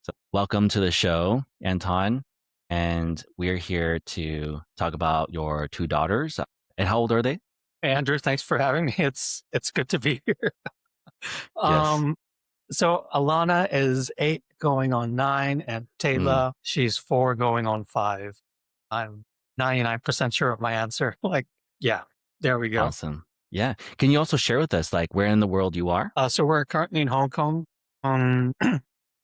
So welcome to the show, Anton. And we're here to talk about your two daughters. And how old are they? Hey, Andrew, thanks for having me. It's good to be here. Yes. Um, so Alana is 8 going on 9, and Mm, Taylor, she's 4 going on 5. I'm 99% sure of my answer. Like, yeah, there we go. awesome. Yeah. Can you also share with us, like, where in the world you are? So we're currently in Hong Kong, on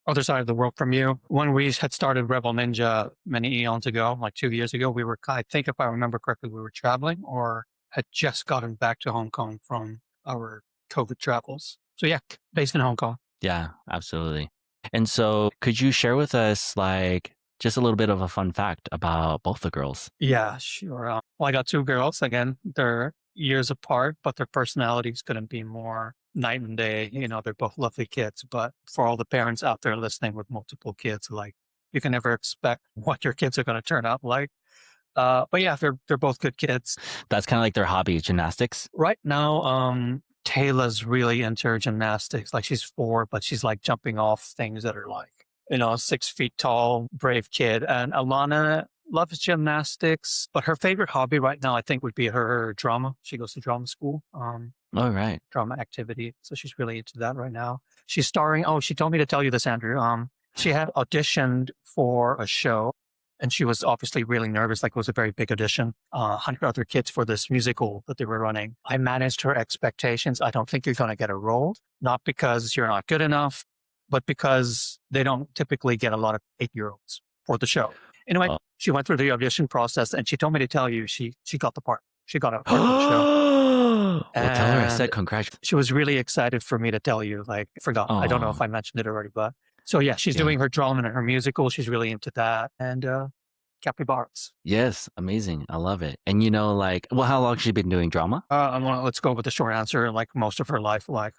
other side of the world from you. When we had started Rebel Ninja many eons ago, like 2 years ago, I think if I remember correctly, we were traveling or had just gotten back to Hong Kong from our COVID travels. So yeah, based in Hong Kong. Yeah, absolutely. And so could you share with us, like, just a little bit of a fun fact about both the girls? Yeah, sure. Well, I got 2 girls. Again, they're years apart, but their personalities couldn't be more night and day. They're both lovely kids. But for all the parents out there listening with multiple kids, like you can never expect what your kids are going to turn out like. But yeah, they're both good kids. That's kind of like their hobby, gymnastics. Right now, Taylor's really into gymnastics. Like she's 4, but she's like jumping off things that are like, 6 feet tall, brave kid. And Alana loves gymnastics, but her favorite hobby right now, I think, would be her drama. She goes to drama school, All right. drama activity. So she's really into that right now. She's starring. Oh, she told me to tell you this, Andrew. She had auditioned for a show and she was obviously really nervous. Like it was a very big audition, 100 other kids for this musical that they were running. I managed her expectations. I don't think you're going to get a role, not because you're not good enough, but because they don't typically get a lot of 8-year-olds for the show. Anyway, Well, she went through the audition process and she told me to tell you she got the part. She got a part for the show. well, tell her I And said congrats. she was really excited for me to tell you. Like, I forgot. I don't know if Oh, I mentioned it already, but so yeah, she's yeah. doing her drama and her musical. She's really into that. And capybaras. Yes, amazing. I love it. And like, well, how long has she been doing drama? Let's go with the short answer. Like most of her life, like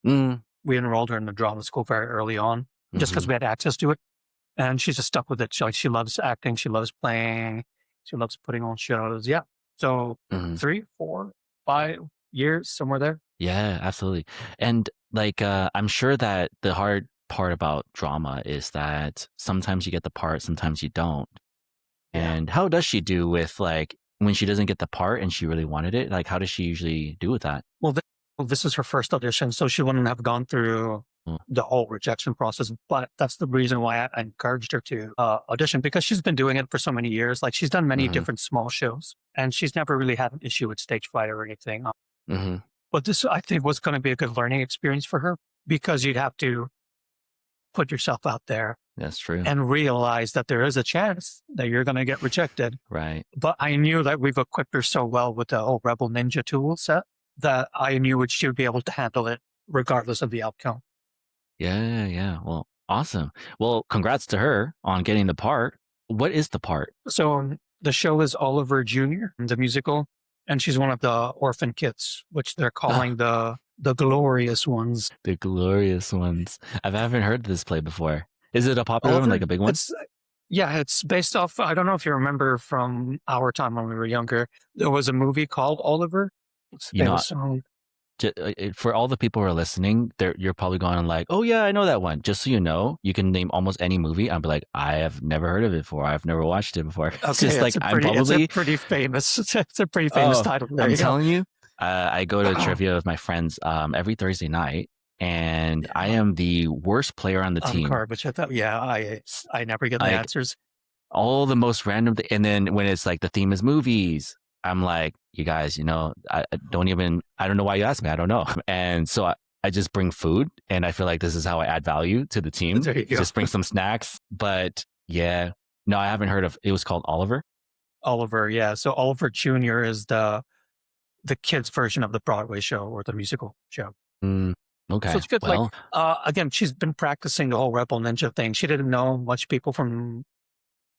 Mm, we enrolled her in the drama school very early on, just because hmm. we had access to it, and she's just stuck with it. She loves acting. She loves playing. She loves putting on shows. Yeah. So Hmm. 3, 4, 5 years, somewhere there. Yeah, absolutely. And like, I'm sure that the hard part about drama is that sometimes you get the part, sometimes you don't. Yeah. And how does she do with like when she doesn't get the part and she really wanted it? Like, how does she usually do with that? Well, this is her first audition, so she wouldn't have gone through Mm, the whole rejection process. But that's the reason why I encouraged her to audition, because she's been doing it for so many years. Like she's done many mm-hmm, different small shows, and she's never really had an issue with stage fright or anything. mm-hmm. But this, I think, was going to be a good learning experience for her because you'd have to put yourself out there That's true. and realize that there is a chance that you're going to get rejected. Right. But I knew that we've equipped her so well with the whole Rebel Ninja tool set that I knew she would be able to handle it regardless of the outcome. Yeah, yeah. Well, awesome. Well, congrats to her on getting the part. What is the part? So the show is Oliver Jr., the musical, and she's one of the orphan kids, which they're calling the glorious ones. The glorious ones. I haven't heard this play before. Is it a popular one, like Oliver, a big one? it's based off. I don't know if you remember from our time when we were younger. There was a movie called Oliver. It's a You know, famous song. for all the people who are listening, you're probably going like, "Oh yeah, I know that one." Just so you know, you can name almost any movie. I'll be like, "I have never heard of it before. I've never watched it before." It's Okay, just like it's a pretty famous. It's a pretty famous oh, title. There I'm you go. telling you, I go to trivia with my friends every Thursday night, and I Yeah, am the worst player on the I'm team. garbage. I thought, yeah, I never get the Like answers. all the most random, and then when it's like the theme is movies, I'm like, you guys, I don't know why you asked me. I don't know. And so I just bring food, and I feel like this is how I add value to the team. There you go. Just bring some snacks. But yeah, no, I haven't heard of it. Was called Oliver. Oliver, yeah. So Oliver Jr. is the kids version of the Broadway show or the musical show. Mm, So okay. it's good. Like Well, again, she's been practicing the whole Rebel Ninja thing. She didn't know much people from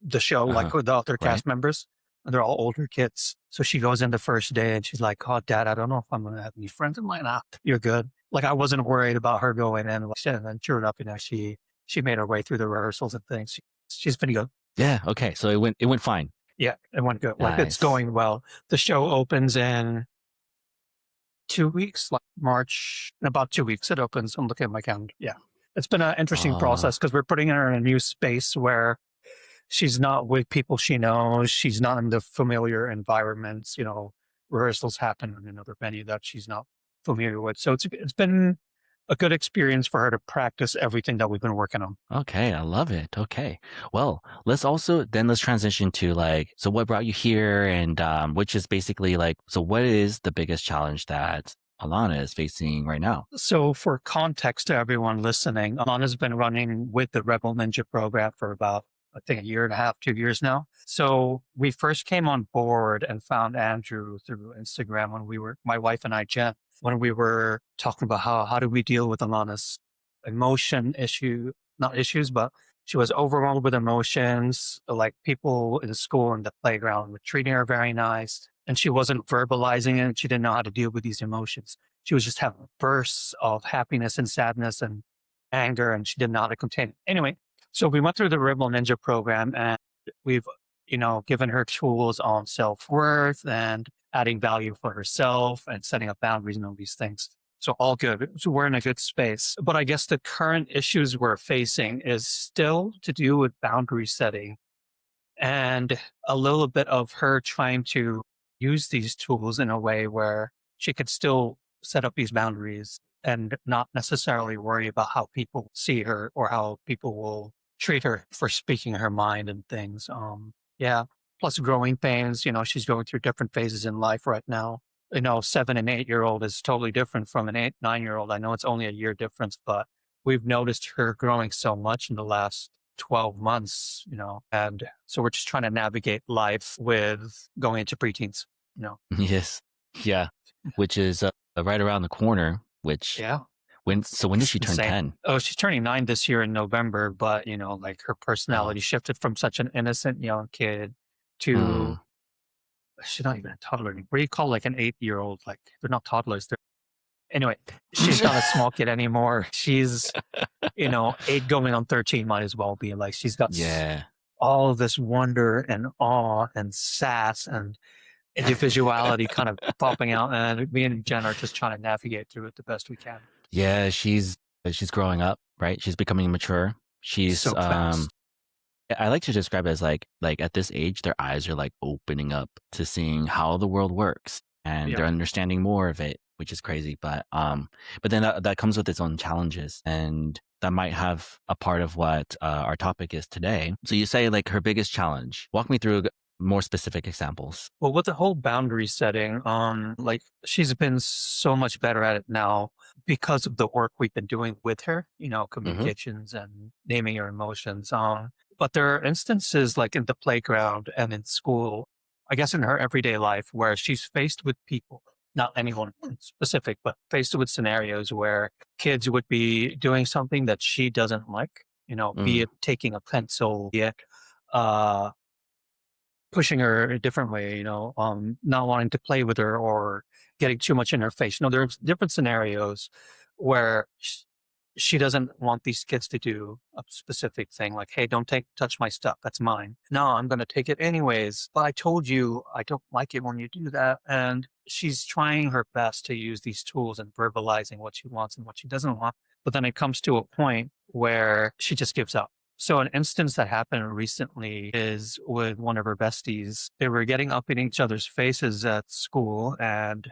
the show, like with the other right. cast members. And they're all older kids. So she goes in the first day and she's like, "Oh, Dad, I don't know if I'm going to have any friends." I'm like, "Nah, you're good." Like I wasn't worried about her going in. And then sure enough, she made her way through the rehearsals and things. She's been good. Yeah. Okay. So it went fine. Yeah, it went good. Like it's Nice. going well. The show opens in 2 weeks, like March, in about 2 weeks it opens. I'm looking at my calendar. Yeah. It's been an interesting Oh, process because we're putting her in a new space where she's not with people she knows. She's not in the familiar environments. Rehearsals happen in another venue that she's not familiar with. So it's been a good experience for her to practice everything that we've been working on. okay. I love it. Okay. Well, let's transition to like, so what brought you here and which is basically like, so what is the biggest challenge that Alana is facing right now? So for context to everyone listening, Alana's been running with the Rebel Ninja program for about, I think, a year and a half, 2 years now. So we first came on board and found Andrew through Instagram my wife and I, Jen, when we were talking about how do we deal with Alana's emotion issue, not issues, but she was overwhelmed with emotions. Like people in school and the playground were treating her very nice and she wasn't verbalizing it. She didn't know how to deal with these emotions. She was just having bursts of happiness and sadness and anger, and she didn't know how to contain it. Anyway, so we went through the Rebel Ninja program, and we've, given her tools on self-worth and adding value for herself and setting up boundaries and all these things. So all good. So we're in a good space. But I guess the current issues we're facing is still to do with boundary setting and a little bit of her trying to use these tools in a way where she could still set up these boundaries and not necessarily worry about how people see her or how people will treat her for speaking her mind and things. Yeah. Plus growing pains, she's going through different phases in life right now. 7 and 8-year-old is totally different from an 9-year-old. I know it's only a year difference, but we've noticed her growing so much in the last 12 months, and so we're just trying to navigate life with going into preteens, you know. Yes. Yeah. Which is right around the corner, which Yeah, when does it's she turn insane. 10? Oh, she's turning 9 this year in November, but like her Oh. personality shifted from such an innocent young kid Mm. to she's not even a toddler. What do you call like an 8-year-old? Like they're not toddlers. Anyway, she's not a small kid anymore. She's 8 going on 13 might as well be. Like she's got Yeah. all of this wonder and awe and sass and individuality kind of popping out. And me and Jen are just trying to navigate through it the best we can. Yeah, she's growing up, right? She's becoming mature. She's So fast. I like to describe it as like at this age, their eyes are like opening up to seeing how the world works and Yeah. they're understanding more of it, which is crazy. But then that comes with its own challenges and that might have a part of what our topic is today. So you say like her biggest challenge. Walk me through more specific examples. Well, with the whole boundary setting, like she's been so much better at it now because of the work we've been doing with her, Mm-hmm. communications and naming her emotions. But there are instances like in the playground and in school, I guess in her everyday life where she's faced with people, not anyone specific, but faced with scenarios where kids would be doing something that she doesn't like, be Mm, it taking a pencil, be it, uh, pushing her a different way, not wanting to play with her or getting too much in her face. There's different scenarios where she doesn't want these kids to do a specific thing like, hey, don't touch my stuff. That's mine. No, I'm going to take it anyways. But I told you I don't like it when you do that. And she's trying her best to use these tools and verbalizing what she wants and what she doesn't want. But then it comes to a point where she just gives up. So an instance that happened recently is with one of her besties. They were getting up in each other's faces at school and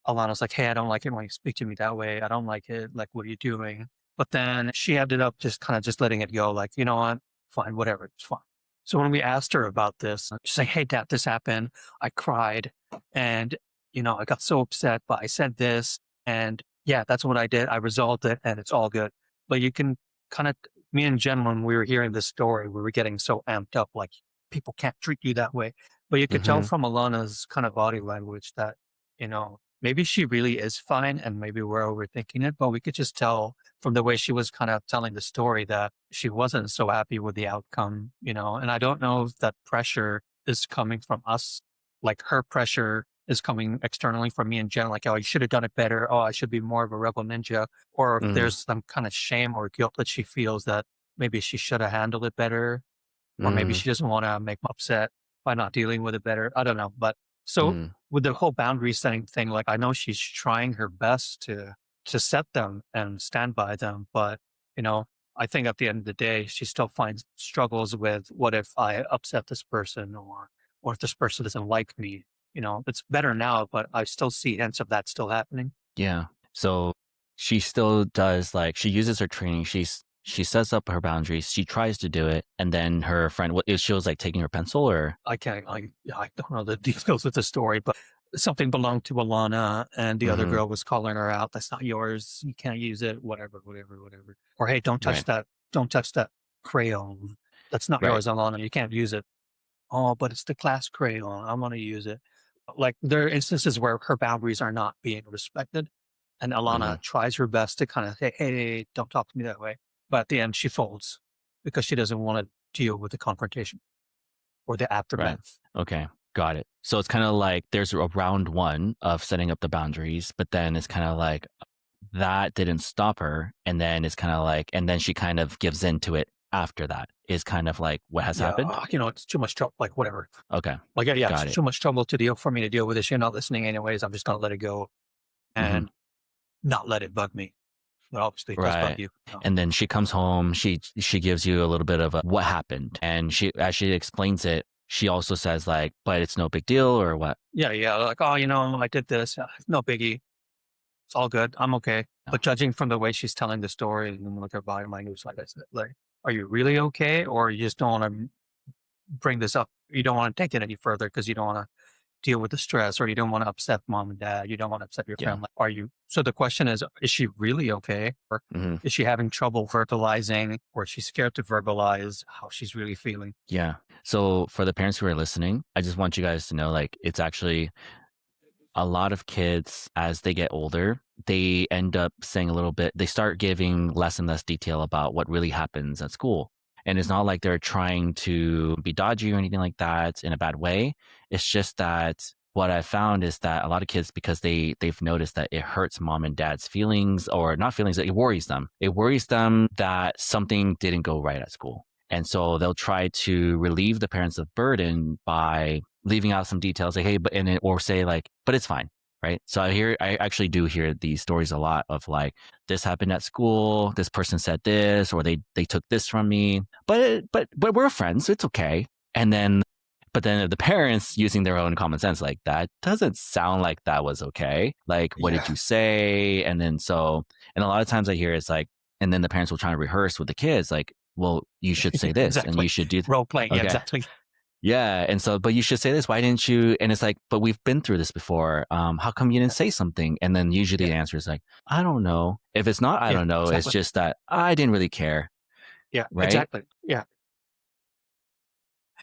Alana's like, hey, I don't like it when you speak to me that way. I don't like it. Like, what are you doing? But then she ended up just kind of just letting it go. Like, you know what? Fine, whatever. It's fine. So when we asked her about this, she's like, hey, Dad, this happened. I cried and, I got so upset, but I said this. And yeah, that's what I did. I resolved it and it's all good. But you can kind of, me and Jen, when we were hearing this story, we were getting so amped up, like people can't treat you that way. But you could tell mm-hmm. from Alana's kind of body language that, maybe she really is fine and maybe we're overthinking it, but we could just tell from the way she was kind of telling the story that she wasn't so happy with the outcome, and I don't know if that pressure is coming from us, like her pressure is coming externally from me and Jen, like, oh, I should have done it better. Oh, I should be more of a rebel ninja. Or if Mm, there's some kind of shame or guilt that she feels that maybe she should have handled it better or maybe mm, she doesn't want to make me upset by not dealing with it better. I don't know. But so mm, with the whole boundary setting thing, like I know she's trying her best to set them and stand by them, but You know, I think at the end of the day, she still finds struggles with what if I upset this person, or if this person doesn't like me. You know, it's better now, but I still see hints of that still happening. Yeah. So she still does like she uses her training. She sets up her boundaries. She tries to do it, and then her friend, what is she was like taking her pencil or I can't, I don't know the details of the story, but something belonged to Alana, and the other hmm girl was calling her out. That's not yours. You can't use it. Whatever, whatever, whatever. Or hey, don't touch right, that. Don't touch that crayon. That's not right, yours, Alana. You can't use it. Oh, but it's the class crayon. I want to use it. Like there are instances where her boundaries are not being respected, and hmm Alana tries her best to kind of say, "Hey, don't talk to me that way." But at the end, she folds because she doesn't want to deal with the confrontation or the right. aftermath. Okay, got it. So it's kind of like there's a round one of setting up the boundaries, but then it's kind of like that didn't stop her, and then it's kind of like, and then she kind of gives in to it after that. Is kind of like what has Yeah, happened. it's too much trouble. Like whatever. Okay, Like yeah, it's got it. too much trouble to deal for me to deal with this. You're not listening anyways. I'm just gonna let it go hmm and not let it bug me. But obviously, it does bug Right. you. And then she comes home, she gives you a little bit of what happened. And she as she explains it, she also says like, but it's no big deal or what? Yeah, yeah. Like oh, I did this. No biggie. It's all good. I'm okay. No. But judging from the way she's telling the story and like her body language, like I said, like, are you really okay, or you just don't want to bring this up? You don't want to take it any further because you don't want to deal with the stress, or you don't want to upset mom and dad. You don't want to upset your Yeah. family. Are you? So the question is she really okay, or hmm is she having trouble verbalizing, or is she scared to verbalize how she's really feeling? Yeah. So for the parents who are listening, I just want you guys to know like it's actually a lot of kids as they get older, they end up saying a little bit, they start giving less and less detail about what really happens at school. And it's not like they're trying to be dodgy or anything like that in a bad way. It's just that what I found is that a lot of kids, because they've noticed that it hurts mom and dad's feelings, or not feelings, it worries them. It worries them that something didn't go right at school. And so they'll try to relieve the parents of burden by leaving out some details, like, hey, but in it, or say like, but it's fine. Right. So I actually do hear these stories a lot of like, this happened at school. This person said this, or they took this from me, but we're friends. So it's okay. And then, but then the parents using their own common sense, like that doesn't sound like that was okay. Like, what did Yeah, you say? And then so, and a lot of times I hear it's like, and then the parents will try to rehearse with the kids, like, well, you should say this and you exactly. should do, Role playing. Yeah, okay. exactly. Yeah, and so, but you should say this. Why didn't you? And it's like, but we've been through this before. How come you didn't say something? And then usually Yeah, the answer is like, I don't know. If it's not, I yeah, don't know. It's exactly. just that I didn't really care, Yeah, right? exactly. Yeah.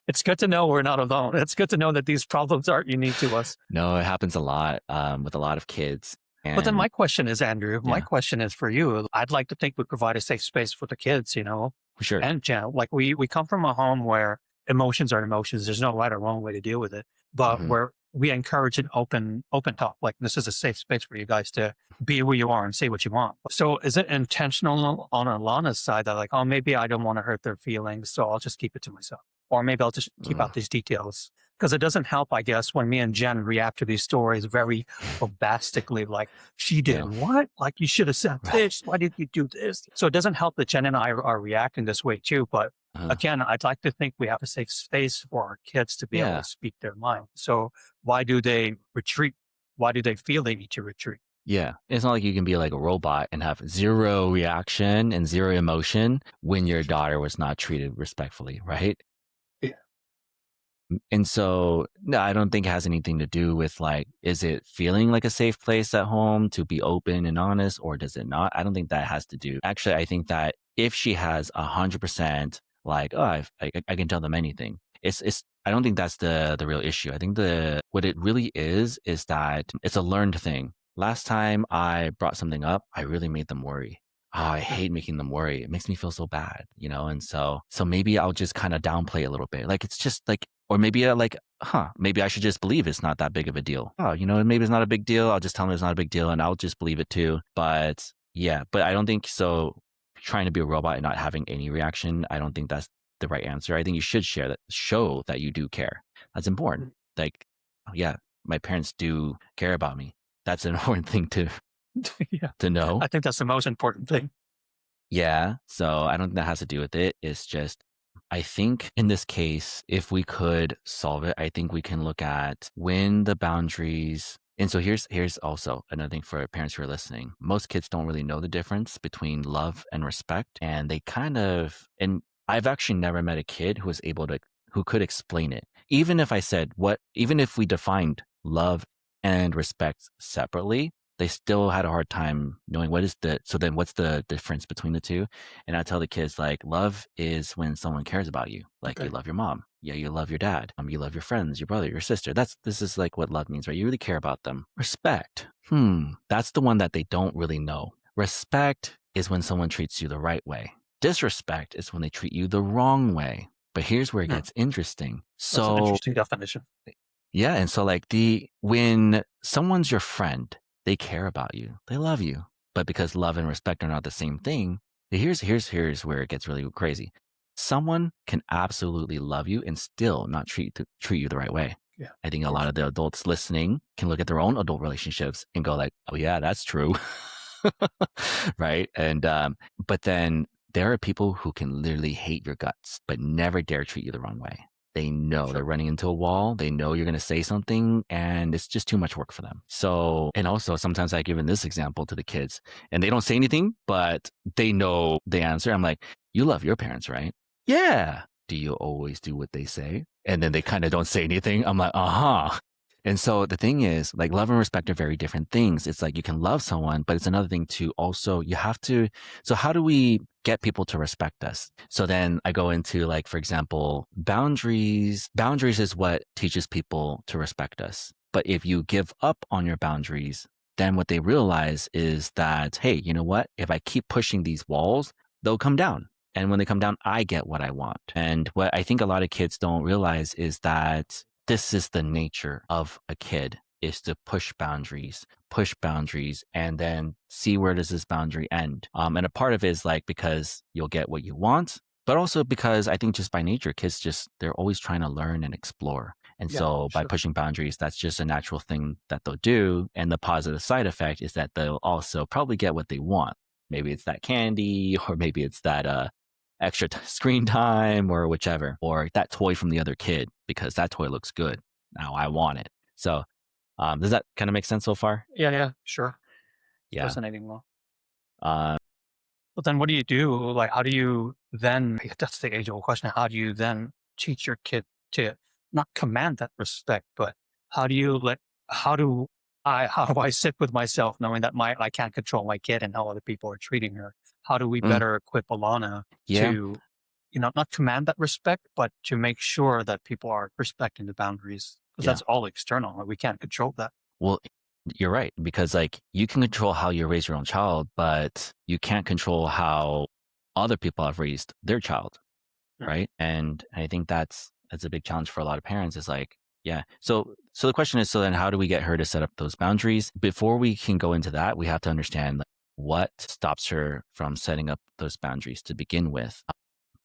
It's good to know we're not alone. It's good to know that these problems aren't unique to us. No, it happens a lot with a lot of kids, But then and my question is, Andrew, my yeah, question is for you. I'd like to think we provide a safe space for the kids, for sure. and like we come from a home where emotions are emotions. There's no right or wrong way to deal with it, but hmm where we encourage an open talk. Like this is a safe space for you guys to be who you are and say what you want. So is it intentional on Alana's side that like, oh, maybe I don't want to hurt their feelings, so I'll just keep it to myself, or maybe I'll just keep out these details because it doesn't help, I guess, when me and Jen react to these stories very bombastically, like she did Yeah, what? Like you should have said this. Why did you do this? So it doesn't help that Jen and I are reacting this way too. But uh, again, I'd like to think we have a safe space for our kids to be able to yeah, speak their mind. So why do they retreat? Why do they feel they need to retreat? yeah. It's not like you can be like a robot and have zero reaction and zero emotion when your daughter was not treated respectfully, right? Yeah. And so, no, I don't think it has anything to do with like, is it feeling like a safe place at home to be open and honest, or does it not? I don't think that has to do. Actually, I think that if she has 100% like, oh, I can tell them anything. I don't think that's the real issue. I think what it really is that it's a learned thing. Last time I brought something up, I really made them worry. Oh, I hate making them worry. It makes me feel so bad, And so maybe I'll just kind of downplay a little bit. Like it's just like, or maybe like, maybe I should just believe it's not that big of a deal. Oh, maybe it's not a big deal. I'll just tell them it's not a big deal and I'll just believe it too. But yeah, but I don't think so. Trying to be a robot and not having any reaction, I don't think that's the right answer. I think you should show that you do care. That's important. Like, oh, yeah, my parents do care about me. That's an important thing Yeah. to know. I think that's the most important thing. Yeah. So I don't think that has to do with it. It's just, I think in this case, if we could solve it, I think we can look at when the boundaries. And so here's also another thing for parents who are listening. Most kids don't really know the difference between love and respect. And they kind of, and I've actually never met a kid who was able to, who could explain it. Even if I said even if we defined love and respect separately, they still had a hard time knowing so then what's the difference between the two? And I tell the kids, like, love is when someone cares about you. Like, you Okay. love your mom. Yeah, you love your dad. You love your friends, your brother, your sister. This is like what love means, right? You really care about them. Respect. That's the one that they don't really know. Respect is when someone treats you the right way. Disrespect is when they treat you the wrong way. But here's where it Hmm. gets interesting. That's an So interesting definition. yeah, and so like when someone's your friend, they care about you. They love you. But because love and respect are not the same thing, here's where it gets really crazy. Someone can absolutely love you and still not treat you the right way. Yeah, I think of a lot course. of the adults listening can look at their own adult relationships and go like, "Oh yeah, that's true." Right? And but then there are people who can literally hate your guts but never dare treat you the wrong way. They know they're Sure. running into a wall. They know you're going to say something and it's just too much work for them. So, and also sometimes I give in this example to the kids and they don't say anything, but they know the answer. I'm like, you love your parents, right? Yeah. Do you always do what they say? And then they kind of don't say anything. I'm like, uh-huh. And so the thing is, like, love and respect are very different things. It's like you can love someone, but it's another thing to also, you have to. So, how do we get people to respect us? So then I go into, like, for example, boundaries. Boundaries is what teaches people to respect us. But if you give up on your boundaries, then what they realize is that, hey, you know what? If I keep pushing these walls, they'll come down. And when they come down, I get what I want. And what I think a lot of kids don't realize is that this is the nature of a kid, is to push boundaries, and then see where does this boundary end. And a part of it is like because you'll get what you want, but also because I think just by nature, kids they're always trying to learn and explore. And Yeah, so by sure. pushing boundaries, that's just a natural thing that they'll do. And the positive side effect is that they'll also probably get what they want. Maybe it's that candy, or maybe it's that extra screen time or whichever, or that toy from the other kid because that toy looks good. Now I want it. So does that kind of make sense so far? Yeah, yeah, sure. It's Yeah. resonating well. Uh, But then what do you do? Like, how do you then, that's the age old question. How do you then teach your kid to not command that respect, but how do you let, how do I sit with myself knowing that I can't control my kid and how other people are treating her? How do we mm, better equip Alana yeah. to, not command that respect, but to make sure that people are respecting the boundaries? Because Yeah. that's all external. Like, we can't control that. Well, you're right because like you can control how you raise your own child, but you can't control how other people have raised their child, Yeah. right? And I think that's a big challenge for a lot of parents is like, yeah. So the question is, so then how do we get her to set up those boundaries? Before we can go into that, we have to understand like, what stops her from setting up those boundaries to begin with.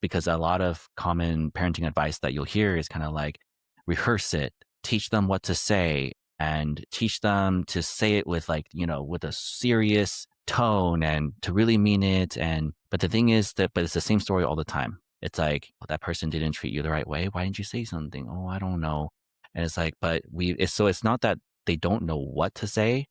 Because a lot of common parenting advice that you'll hear is kind of like rehearse it, teach them what to say, and teach them to say it with like, with a serious tone and to really mean it. And, but the thing is but it's the same story all the time. It's like, oh, that person didn't treat you the right way. Why didn't you say something? Oh, I don't know. And it's like, so it's not that they don't know what to say.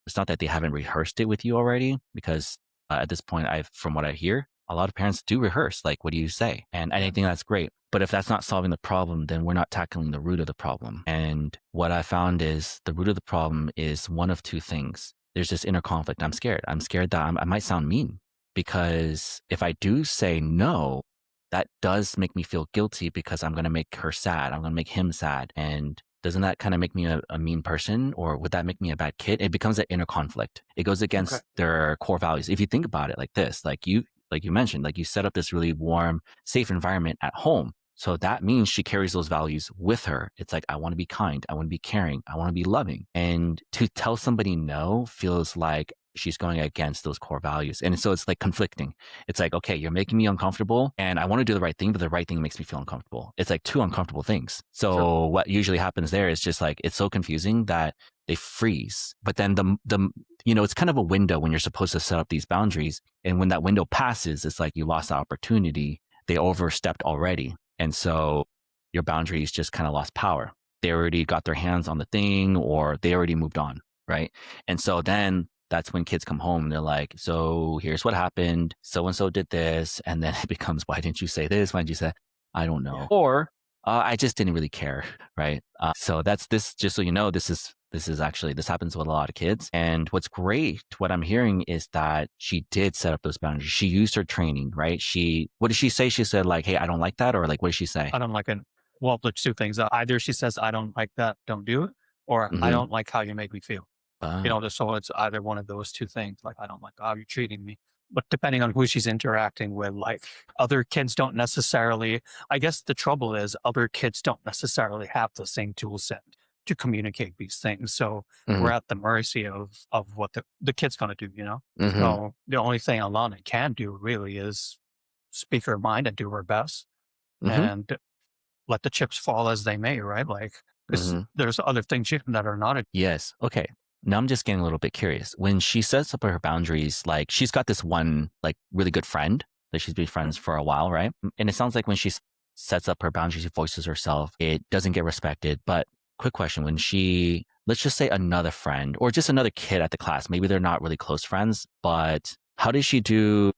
It's not that they haven't rehearsed it with you already, because at this point, from what I hear, a lot of parents do rehearse, like, what do you say? And I Yeah. think that's great. But if that's not solving the problem, then we're not tackling the root of the problem. And what I found is the root of the problem is one of two things. There's this inner conflict. I'm scared. I'm scared that I might sound mean, because if I do say no, that does make me feel guilty because I'm going to make her sad. I'm going to make him sad. And doesn't that kind of make me a mean person, or would that make me a bad kid? It becomes an inner conflict. It goes Okay. against their core values. If you think about it like this, like you mentioned, like you set up this really warm, safe environment at home. So that means she carries those values with her. It's like, I want to be kind. I want to be caring. I want to be loving. And to tell somebody no feels like she's going against those core values. And so it's like conflicting. It's like, okay, you're making me uncomfortable and I want to do the right thing, but the right thing makes me feel uncomfortable. It's like two uncomfortable things. Sure. So what usually happens there is just like, it's so confusing that they freeze. But then it's kind of a window when you're supposed to set up these boundaries. And when that window passes, it's like you lost the opportunity. They overstepped already. And so your boundaries just kind of lost power. They already got their hands on the thing, or they already moved on. Right. And so then that's when kids come home and they're like, so here's what happened. So-and-so did this. And then it becomes, why didn't you say this? Why didn't you say, I don't know. Yeah. Or I just didn't really care. Right. So that's this, just so you know, this happens with a lot of kids. And what's great, what I'm hearing is that she did set up those boundaries. She used her training, right? What did she say? She said like, hey, I don't like that. Or like, what did she say? I don't like it. Well, there's two things. Either she says, I don't like that, don't do it, or I Mm-hmm. don't like how you make me feel. So it's either one of those two things. Like, I don't like how you're treating me. But depending on who she's interacting with, like other kids don't necessarily, I guess the trouble is other kids don't necessarily have the same tool set to communicate these things. So Mm-hmm. we're at the mercy of what the kid's going to do, Mm-hmm. So the only thing Alana can do really is speak her mind and do her best Mm-hmm. and let the chips fall as they may, right? Like, because Mm-hmm. there's other things that are not. Yes. Okay. Now I'm just getting a little bit curious. When she sets up her boundaries, like she's got this one like really good friend that she's been friends for a while, right? And it sounds like when she sets up her boundaries, she voices herself, it doesn't get respected. But quick question, when let's just say another friend or just another kid at the class, maybe they're not really close friends, but how does she do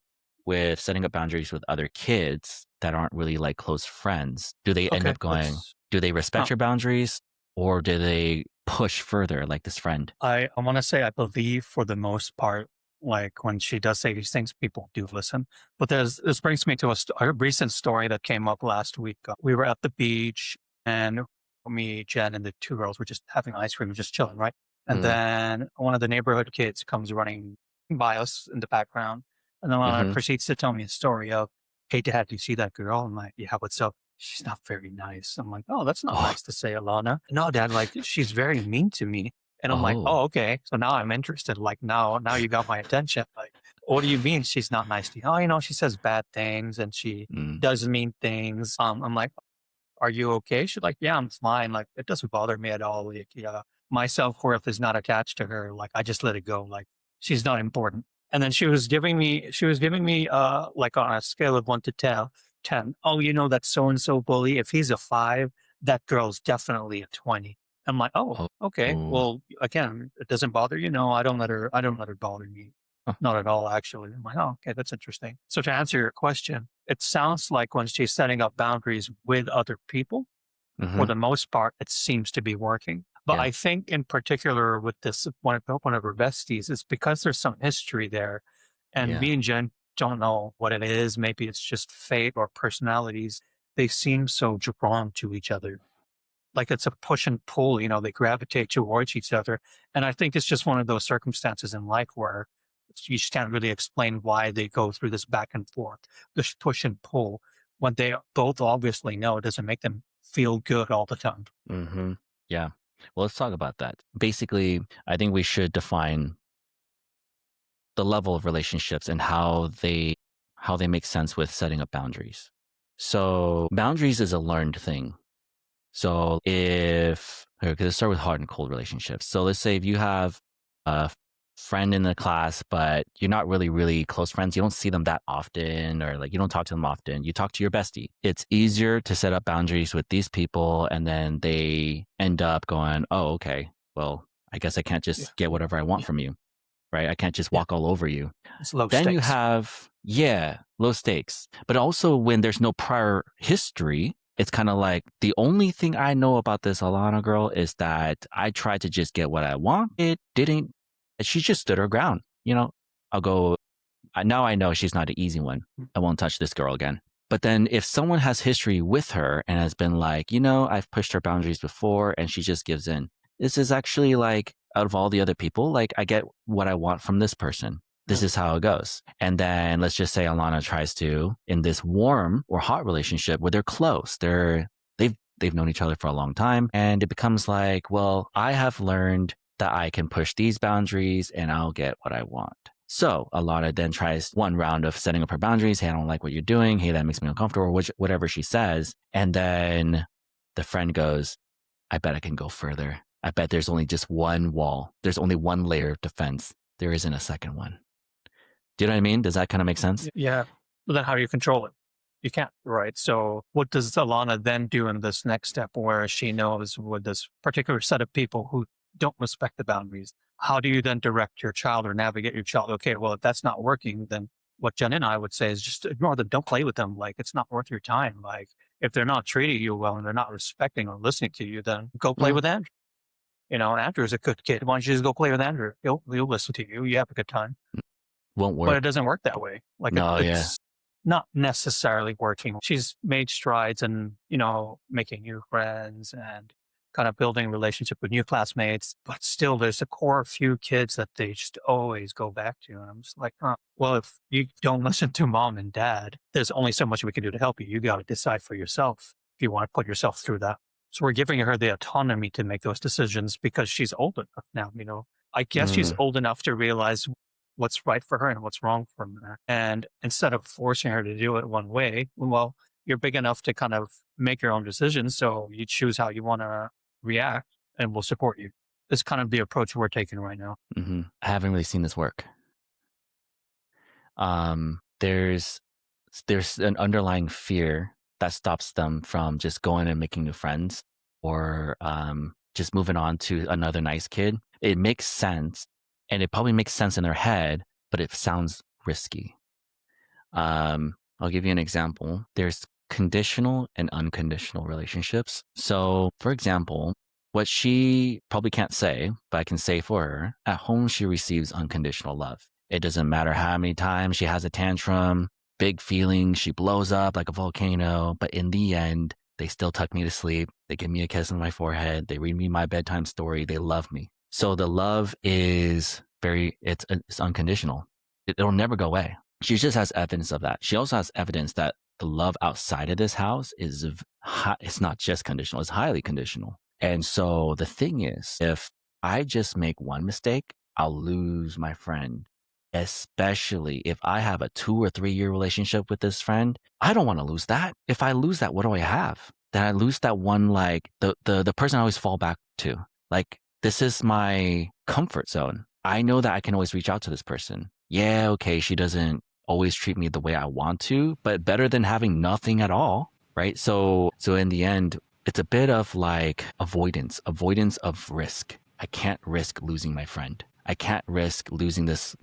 with setting up boundaries with other kids that aren't really like close friends? Do they end up going, do they respect your boundaries, or do they push further like this friend? I want to say, I believe for the most part, like when she does say these things, people do listen. But this brings me to a recent story that came up last week. We were at the beach and me, Jen, and the two girls were just having ice cream, just chilling, right? And then one of the neighborhood kids comes running by us in the background. And then proceeds to tell me a story of, hey, Dad, do you see that girl? I'm like, yeah, what's up? She's not very nice. I'm like, oh, that's not nice to say, Alana. No, Dad, like she's very mean to me. And I'm like, oh, okay. So now I'm interested. Like now you got my attention. Like, what do you mean she's not nice to you? Oh, she says bad things and she does mean things. I'm like, are you okay? She's like, yeah, I'm fine. Like, it doesn't bother me at all. Like, yeah, my self-worth is not attached to her. Like, I just let it go. Like, she's not important. And then she was giving me, like on a scale of 1 to 10. Oh, that so-and-so bully, if he's a 5, that girl's definitely a 20. I'm like, oh, okay. Well, again, it doesn't bother you. No, I don't let her bother me. Not at all, actually. I'm like, oh, okay, that's interesting. So to answer your question, it sounds like when she's setting up boundaries with other people, for the most part, it seems to be working. But I think in particular with this, one of her besties, it's because there's some history there. And me and Jen don't know what it is. Maybe it's just fate or personalities. They seem so drawn to each other. Like it's a push and pull, they gravitate towards each other. And I think it's just one of those circumstances in life where you just can't really explain why they go through this back and forth, this push and pull, when they both obviously know it doesn't make them feel good all the time. Yeah. Well, let's talk about that. Basically, I think we should define the level of relationships and how they make sense with setting up boundaries. So boundaries is a learned thing. So let's start with hard and cold relationships. So let's say if you have a friend in the class, but you're not really, really close friends, you don't see them that often, or like you don't talk to them often, you talk to your bestie. It's easier to set up boundaries with these people, and then they end up going, oh, okay, well, I guess I can't just get whatever I want from you, right? I can't just walk all over you. It's low Then stakes. you have, low stakes. But also when there's no prior history, it's kind of like the only thing I know about this Alana girl is that I tried to just get what I want. It didn't. She just stood her ground. I'll go. Now I know she's not an easy one. I won't touch this girl again. But then if someone has history with her and has been like, I've pushed her boundaries before and she just gives in. This is actually like out of all the other people, like I get what I want from this person. This is how it goes. And then let's just say Alana tries to, in this warm or hot relationship where they're close, they've known each other for a long time. And it becomes like, well, I have learned that I can push these boundaries and I'll get what I want. So Alana then tries one round of setting up her boundaries. Hey, I don't like what you're doing. Hey, that makes me uncomfortable, or whatever she says. And then the friend goes, I bet I can go further. I bet there's only just one wall. There's only one layer of defense. there isn't a second one. Do you know what I mean? Does that kind of make sense? Yeah. But then how do you control it? You can't, right? So what does Alana then do in this next step where she knows with this particular set of people who don't respect the boundaries? How do you then direct your child or navigate your child? Okay, well, if that's not working, then what Jen and I would say is just ignore them. Don't play with them. Like, it's not worth your time. Like, if they're not treating you well and they're not respecting or listening to you, then go play Mm, with Andrew. Andrew's a good kid. Why don't you just go play with Andrew? He'll listen to you. You have a good time. won't But work. it doesn't work that way. Like No, yeah. it's not necessarily working. She's made strides in, making new friends and kind of building relationship with new classmates, but still there's a core few kids that they just always go back to. And I'm just like, well, if you don't listen to mom and dad, there's only so much we can do to help you. You got to decide for yourself if you want to put yourself through that. So we're giving her the autonomy to make those decisions because she's old enough now. I guess she's Mm, old enough to realize what's right for her and what's wrong for her. And instead of forcing her to do it one way, well, you're big enough to kind of make your own decisions. So you choose how you want to react and we'll support you. It's kind of the approach we're taking right now. I haven't really seen this work. There's an underlying fear that stops them from just going and making new friends or just moving on to another nice kid. It makes sense, and it probably makes sense in their head, but it sounds risky. I'll give you an example. There's conditional and unconditional relationships. So, for example, what she probably can't say, but I can say for her, at home, she receives unconditional love. It doesn't matter how many times she has a tantrum, big feelings, she blows up like a volcano, but in the end, they still tuck me to sleep. They give me a kiss on my forehead. They read me my bedtime story. They love me. So the love is it's unconditional. It'll never go away. She just has evidence of that. She also has evidence that the love outside of this house it's not just conditional, it's highly conditional. And so the thing is, if I just make one mistake, I'll lose my friend. Especially if I have a 2 or 3 year relationship with this friend, I don't want to lose that. If I lose that, what do I have? Then I lose that one, like the person I always fall back to. Like, this is my comfort zone. I know that I can always reach out to this person. Yeah, okay, she doesn't always treat me the way I want to, but better than having nothing at all, right? So in the end, it's a bit of like avoidance of risk. I can't risk losing my friend. I can't risk losing this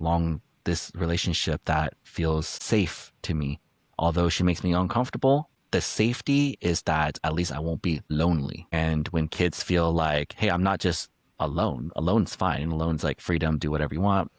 relationship that feels safe to me. Although she makes me uncomfortable, the safety is that at least I won't be lonely. And when kids feel like, hey, I'm not just alone's fine. Alone's like freedom, do whatever you want,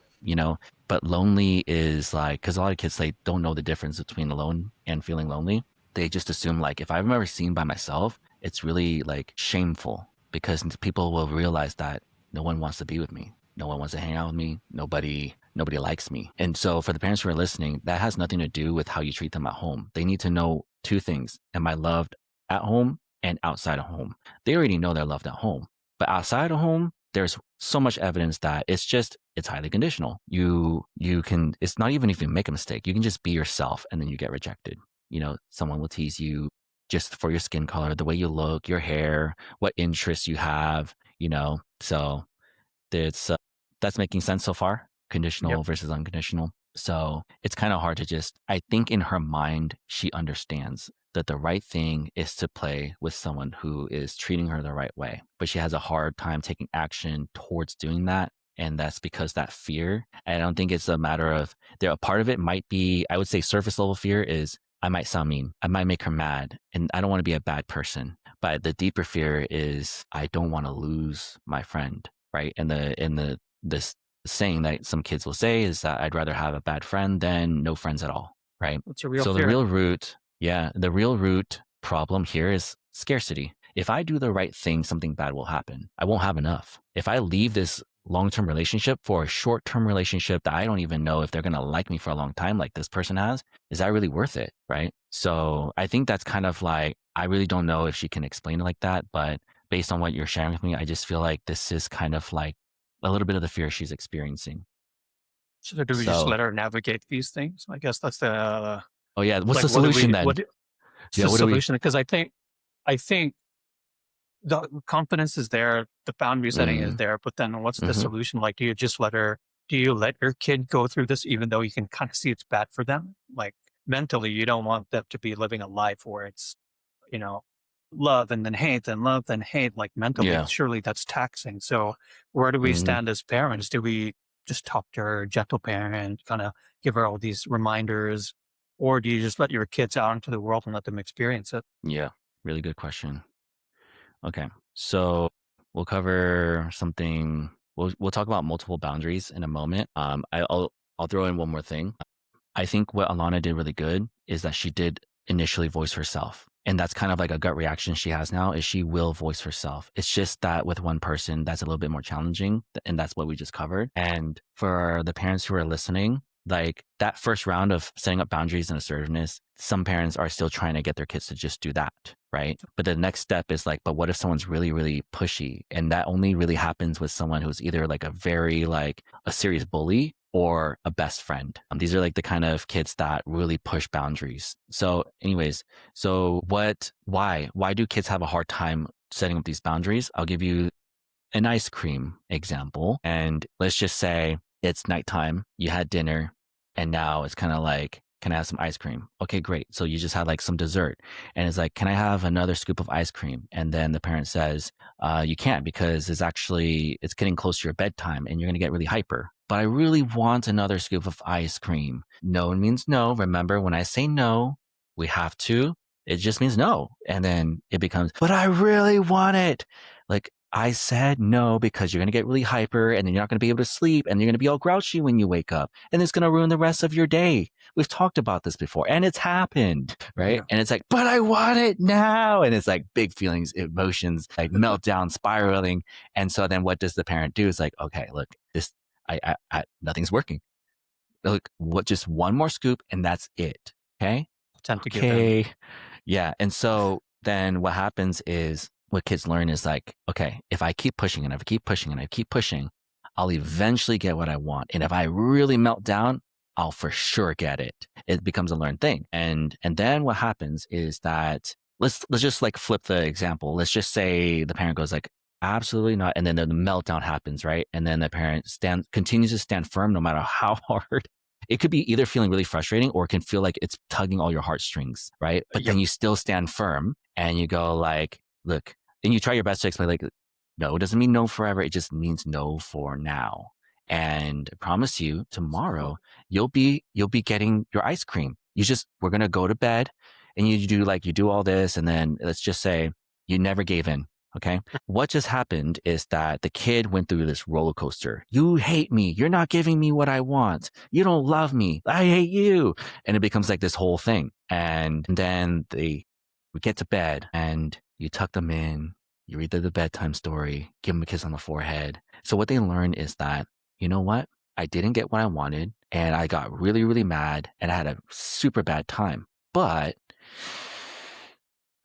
but lonely is like, because a lot of kids, they don't know the difference between alone and feeling lonely. They just assume like, if I'm ever seen by myself, it's really like shameful because people will realize that no one wants to be with me. No one wants to hang out with me. Nobody likes me. And so for the parents who are listening, that has nothing to do with how you treat them at home. They need to know two things. Am I loved at home and outside of home? They already know they're loved at home. But outside of home, there's so much evidence that it's highly conditional. You can, it's not even if you make a mistake, you can just be yourself and then you get rejected. Someone will tease you just for your skin color, the way you look, your hair, what interests you have, so it's that's making sense so far, Yep. conditional versus unconditional. So it's kind of hard to I think in her mind, she understands that the right thing is to play with someone who is treating her the right way, but she has a hard time taking action towards doing that. And that's because that fear, I don't think it's a matter of a part of it might be, I would say surface level fear is I might sound mean. I might make her mad and I don't want to be a bad person. But the deeper fear is I don't want to lose my friend. Right. And this saying that some kids will say is that I'd rather have a bad friend than no friends at all. Right. It's a real So fear. the real root problem here is scarcity. If I do the right thing, something bad will happen. I won't have enough. If I leave this long-term relationship for a short-term relationship that I don't even know if they're going to like me for a long time, like this person has, is that really worth it? Right. So I think that's kind of like, I really don't know if she can explain it like that, but based on what you're sharing with me, I just feel like this is kind of like a little bit of the fear she's experiencing. So do we just So, let her navigate these things? I guess that's the oh yeah, what's like the solution then? what's Yeah, the what do we? solution? Because I think the confidence is there, the boundary setting is Mm, there, but then what's the hmm solution? Like, do you just let her Do you let your kid go through this even though you can kind of see it's bad for them? Like mentally, you don't want them to be living a life where it's, you know, love and then hate and love then hate. Like mentally, Yeah. surely that's taxing. So where do we Hmm. stand as parents? Do we just talk to her, gentle parent, kind of give her all these reminders, or do you just let your kids out into the world and let them experience it? Yeah. Really good question. Okay. So we'll cover something. We'll talk about multiple boundaries in a moment. I'll throw in one more thing. I think what Alana did really good is that she did initially voice herself. And that's kind of like a gut reaction she has now is she will voice herself. It's just that with one person, that's a little bit more challenging. And that's what we just covered. And for the parents who are listening, like that first round of setting up boundaries and assertiveness, some parents are still trying to get their kids to just do that, right? But the next step is like, but what if someone's really, really pushy? And that only really happens with someone who's either like a very like a serious bully or a best friend. These are like the kind of kids that really push boundaries. So anyways, why do kids have a hard time setting up these boundaries? I'll give you an ice cream example. And let's just say it's nighttime, you had dinner, and now it's kind of like, can I have some ice cream? Okay, great. So you just had like some dessert. And it's like, can I have another scoop of ice cream? And then the parent says, you can't because it's getting close to your bedtime and you're going to get really hyper. But I really want another scoop of ice cream. No means no. Remember, when I say no, we have to. It just means no. And then it becomes, but I really want it. Like, I said no because you're going to get really hyper and then you're not going to be able to sleep and you're going to be all grouchy when you wake up and it's going to ruin the rest of your day. We've talked about this before and it's happened, right? Yeah. And it's like, but I want it now. And it's like big feelings, emotions, like meltdown, spiraling. And so then what does the parent do? It's like, okay, look, nothing's working. Look, just one more scoop and that's it. Okay. Tend to give in. Okay. Yeah. And so then what happens is what kids learn is like, okay, if I keep pushing and I keep pushing and I keep pushing, I'll eventually get what I want. And if I really melt down, I'll for sure get it. It becomes a learned thing. And then what happens is that let's just like flip the example. Let's just say the parent goes like, absolutely not. And then the meltdown happens, right? And then the parent continues to stand firm no matter how hard it could be either feeling really frustrating or it can feel like it's tugging all your heartstrings, right? But then Yep. you still stand firm and you go like, look, and you try your best to explain like, no, it doesn't mean no forever. It just means no for now. And I promise you tomorrow, you'll be getting your ice cream. We're going to go to bed and you do all this. And then let's just say you never gave in. Okay. What just happened is that the kid went through this roller coaster. You hate me. You're not giving me what I want. You don't love me. I hate you. And it becomes like this whole thing. And then we get to bed and you tuck them in. You read the bedtime story, give them a kiss on the forehead. So what they learn is that, you know what? I didn't get what I wanted and I got really, really mad and I had a super bad time. But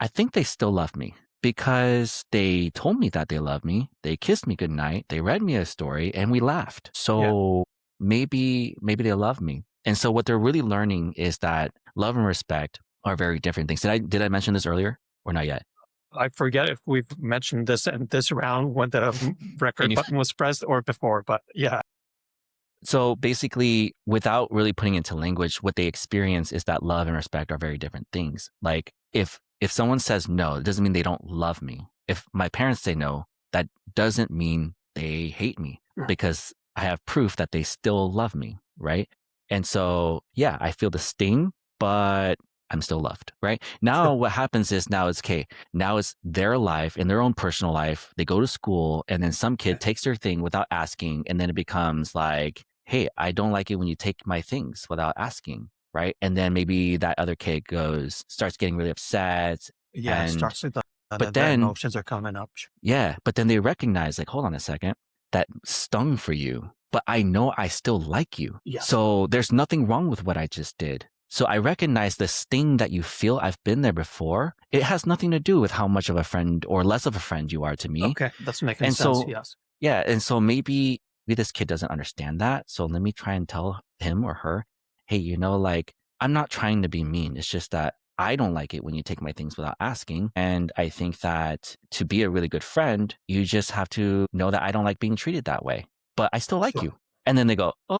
I think they still love me because they told me that they love me. They kissed me goodnight. They read me a story and we laughed. Yeah. So maybe they love me. And so what they're really learning is that love and respect are very different things. Did I mention this earlier or not yet? I forget if we've mentioned this in this round when the Can record you button was pressed or before, but yeah. So basically, without really putting into language, what they experience is that love and respect are very different things. Like if someone says no, it doesn't mean they don't love me. If my parents say no, that doesn't mean they hate me Mm. because I have proof that they still love me, right? And so, yeah, I feel the sting, but I'm still loved, right? Now what happens is now it's okay. Now it's their life in their own personal life. They go to school and then some kid takes their thing without asking. And then it becomes like, hey, I don't like it when you take my things without asking, right? And then maybe that other kid starts getting really upset. Yeah, it And, starts with the, but the then, emotions are coming up. yeah, but then they recognize, like, hold on a second, that stung for you, but I know I still like you. Yes. So there's nothing wrong with what I just did. So I recognize the sting that you feel. I've been there before. It has nothing to do with how much of a friend or less of a friend you are to me. Okay, that's making And sense. so, Yes. yeah. And so maybe this kid doesn't understand that. So let me try and tell him or her, hey, like, I'm not trying to be mean. It's just that I don't like it when you take my things without asking. And I think that to be a really good friend, you just have to know that I don't like being treated that way, but I still like Sure. you. And then they go, oh,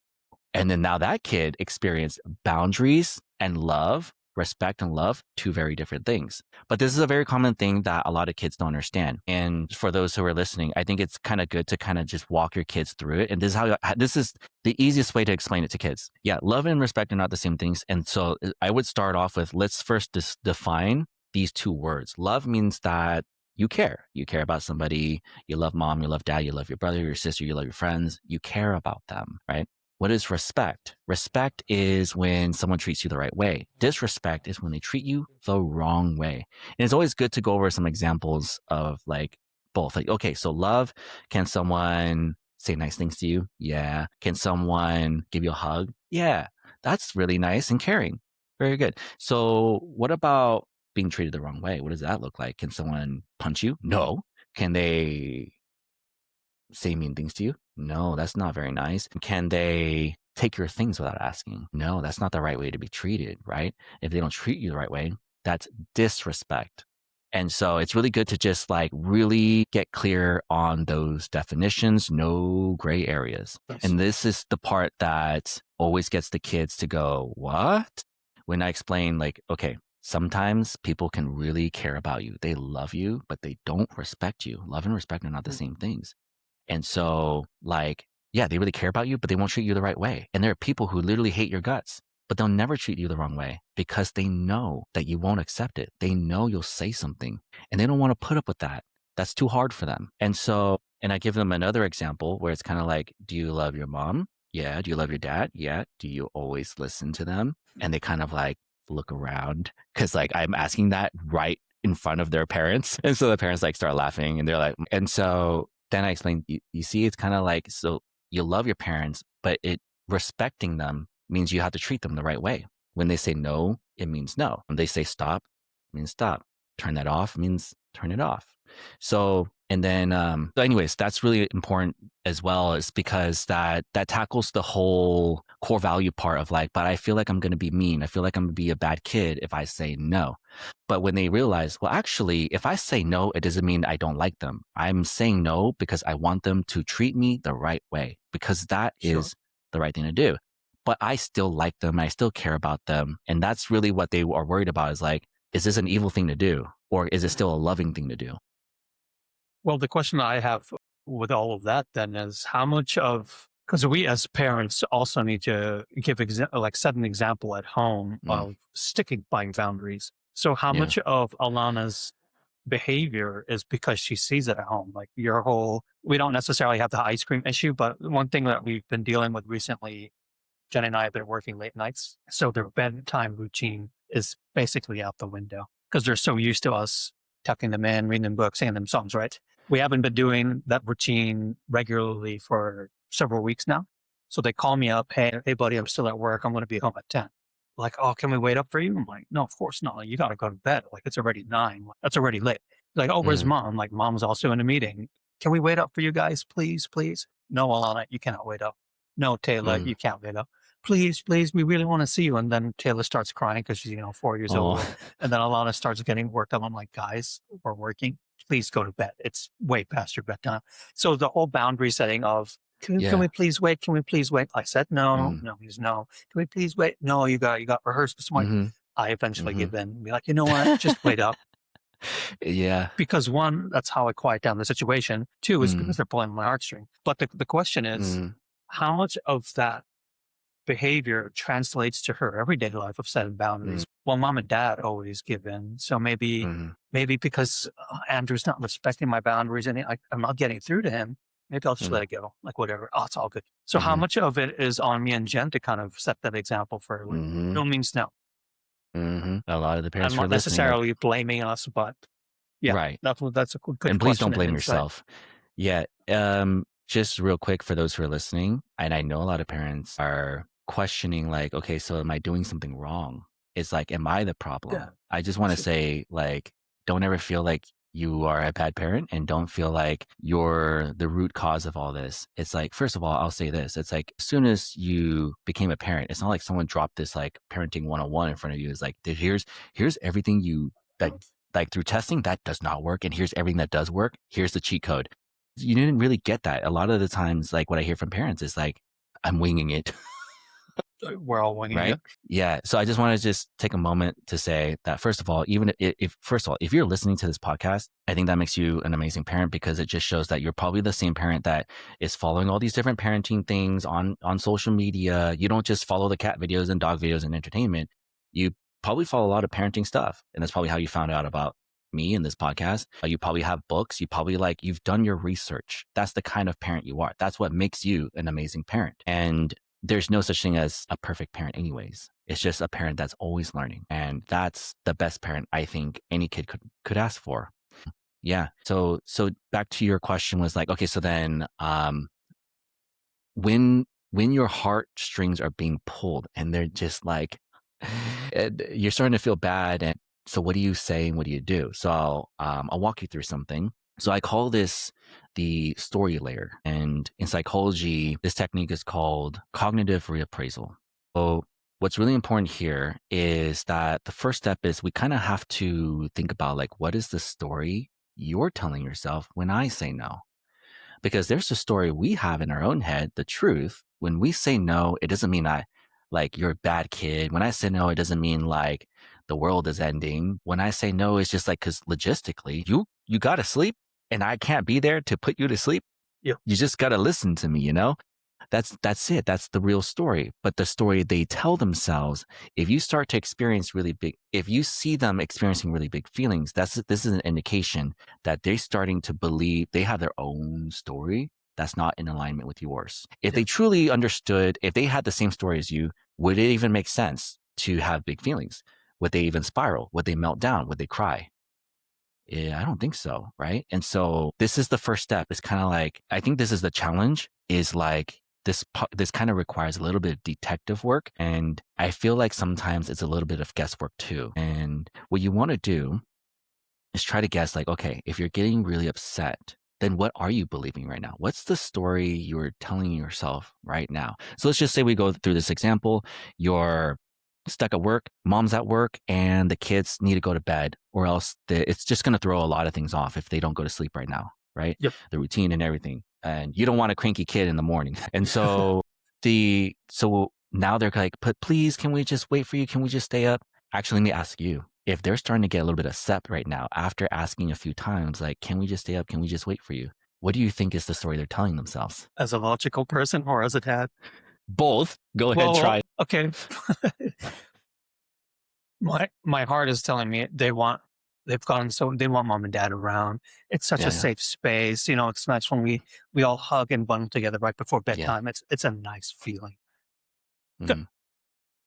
and then now that kid experienced boundaries and love, respect and love, two very different things. But this is a very common thing that a lot of kids don't understand. And for those who are listening, I think it's kind of good to kind of just walk your kids through it. And this is the easiest way to explain it to kids. Yeah, love and respect are not the same things. And so I would start off with, let's first define these two words. Love means that you care. You care about somebody. You love mom, you love dad, you love your brother, your sister, you love your friends. You care about them, right? What is respect? Respect is when someone treats you the right way. Disrespect is when they treat you the wrong way. And it's always good to go over some examples of like both. Like, okay, so love, can someone say nice things to you? Yeah. Can someone give you a hug? Yeah. That's really nice and caring. Very good. So what about being treated the wrong way? What does that look like? Can someone punch you? No. Can they say mean things to you? No, that's not very nice. Can they take your things without asking? No, that's not the right way to be treated, right? If they don't treat you the right way, that's disrespect. And so it's really good to just like really get clear on those definitions, no gray areas. Yes. And this is the part that always gets the kids to go, what? When I explain like, okay, sometimes people can really care about you. They love you, but they don't respect you. Love and respect are not the same things. And so like, yeah, they really care about you, but they won't treat you the right way. And there are people who literally hate your guts, but they'll never treat you the wrong way because they know that you won't accept it. They know you'll say something and they don't want to put up with that. That's too hard for them. And so, and I give them another example where it's kind of like, do you love your mom? Yeah. Do you love your dad? Yeah. Do you always listen to them? And they kind of like look around because like I'm asking that right in front of their parents. And so the parents like start laughing and they're like, and so then I explained, you see, it's kind of like, so you love your parents, but respecting them means you have to treat them the right way. When they say no, it means no. When they say stop, it means stop. Turn that off means turn it off. So, and then, so anyways, that's really important as well, is because that tackles the whole core value part of like, but I feel like I'm going to be mean. I feel like I'm going to be a bad kid if I say no. But when they realize, well, actually, if I say no, it doesn't mean I don't like them. I'm saying no because I want them to treat me the right way, because that is the right thing to do. But I still like them. I still care about them. And that's really what they are worried about, is like, is this an evil thing to do? Or is it still a loving thing to do? Well, the question I have with all of that then is how much of, because we as parents also need to give like set an example at home of sticking by boundaries. So how much of Alana's behavior is because she sees it at home? Like your whole, we don't necessarily have the ice cream issue, but one thing that we've been dealing with recently, Jen and I have been working late nights. So their bedtime routine is basically out the window because they're so used to us tucking them in, reading them books, singing them songs, right? We haven't been doing that routine regularly for several weeks now. So they call me up, hey buddy, I'm still at work. I'm going to be home at 10. Like, oh, can we wait up for you? I'm like, no, of course not. Like, you got to go to bed. Like, it's already 9. Like, that's already late. Like, oh, where's mom? I'm like, mom's also in a meeting. Can we wait up for you guys, please, please? No, Alana, you cannot wait up. No, Taylor, you can't wait up. Please, please, we really want to see you. And then Taylor starts crying because she's, 4 years old. And then Alana starts getting worked up. I'm like, guys, we're working. Please go to bed. It's way past your bedtime. So the whole boundary setting of, can we please wait? Can we please wait? I said, no, he's no. Can we please wait? No, you got rehearsed this morning. I eventually give in and be like, you know what? Just wait up. Yeah. Because one, that's how I quiet down the situation. Two, is because they're pulling my heartstring. But the question is, how much of that behavior translates to her everyday life of setting boundaries? Well, mom and dad always give in. So maybe because Andrew's not respecting my boundaries and I'm not getting through to him, maybe I'll just let it go. Like whatever. Oh, it's all good. So how much of it is on me and Jen to kind of set that example for her? Like, no means no. A lot of the parents I'm not necessarily blaming us, but yeah, right. That's a good and please don't blame and yourself. Yeah. Just real quick for those who are listening, and I know a lot of parents are questioning like, okay, so am I doing something wrong? It's like, am I the problem? Yeah, I just want to say, like, don't ever feel like you are a bad parent and don't feel like you're the root cause of all this. It's like, first of all, I'll say this. It's like, as soon as you became a parent, it's not like someone dropped this like parenting 101 in front of you. It's like, here's everything that like through testing that does not work. And here's everything that does work. Here's the cheat code. You didn't really get that. A lot of the times, like what I hear from parents is like, I'm winging it. We're all winging Right? it. Yeah. So I just want to just take a moment to say that first of all, even if first of all, if you're listening to this podcast, I think that makes you an amazing parent because it just shows that you're probably the same parent that is following all these different parenting things on social media. You don't just follow the cat videos and dog videos and entertainment. You probably follow a lot of parenting stuff. And that's probably how you found out about me in this podcast. You probably have books. You probably you've done your research. That's the kind of parent you are. That's what makes you an amazing parent. And there's no such thing as a perfect parent anyways. It's just a parent that's always learning. And that's the best parent I think any kid could ask for. Yeah. So back to your question was like, okay, so then when your heartstrings are being pulled and they're just like you're starting to feel bad, and so what do you say and what do you do? So I'll walk you through something. So I call this the story layer, and in psychology this technique is called cognitive reappraisal. So what's really important here is that the first step is we kind of have to think about like, what is the story you're telling yourself when I say no? Because there's a story we have in our own head, the truth. When we say no, it doesn't mean you're a bad kid. When I say no, it doesn't mean like the world is ending. When I say no, it's just like, because logistically, you got to sleep and I can't be there to put you to sleep. Yeah. You just got to listen to me, That's it. That's the real story. But the story they tell themselves, if you start to experience if you see them experiencing really big feelings, this is an indication that they're starting to believe they have their own story that's not in alignment with yours. If they truly understood, if they had the same story as you, would it even make sense to have big feelings? Would they even spiral? Would they melt down? Would they cry? Yeah, I don't think so. Right. And so this is the first step. It's kind of like, I think this is the challenge, is like, this kind of requires a little bit of detective work. And I feel like sometimes it's a little bit of guesswork too. And what you want to do is try to guess like, okay, if you're getting really upset, then what are you believing right now? What's the story you're telling yourself right now? So let's just say we go through this example. You're stuck at work, mom's at work, and the kids need to go to bed, or else it's just going to throw a lot of things off if they don't go to sleep right now, right? Yep. The routine and everything. And you don't want a cranky kid in the morning. And so so now they're like, but please, can we just wait for you? Can we just stay up? Actually, let me ask you, if they're starting to get a little bit upset right now after asking a few times, like, can we just stay up? Can we just wait for you? What do you think is the story they're telling themselves? As a logical person or as a dad? Both. Go ahead, try. Okay. My heart is telling me they want mom and dad around. It's such a safe space. It's nice when we all hug and bundle together right before bedtime. It's a nice feeling. Mm-hmm.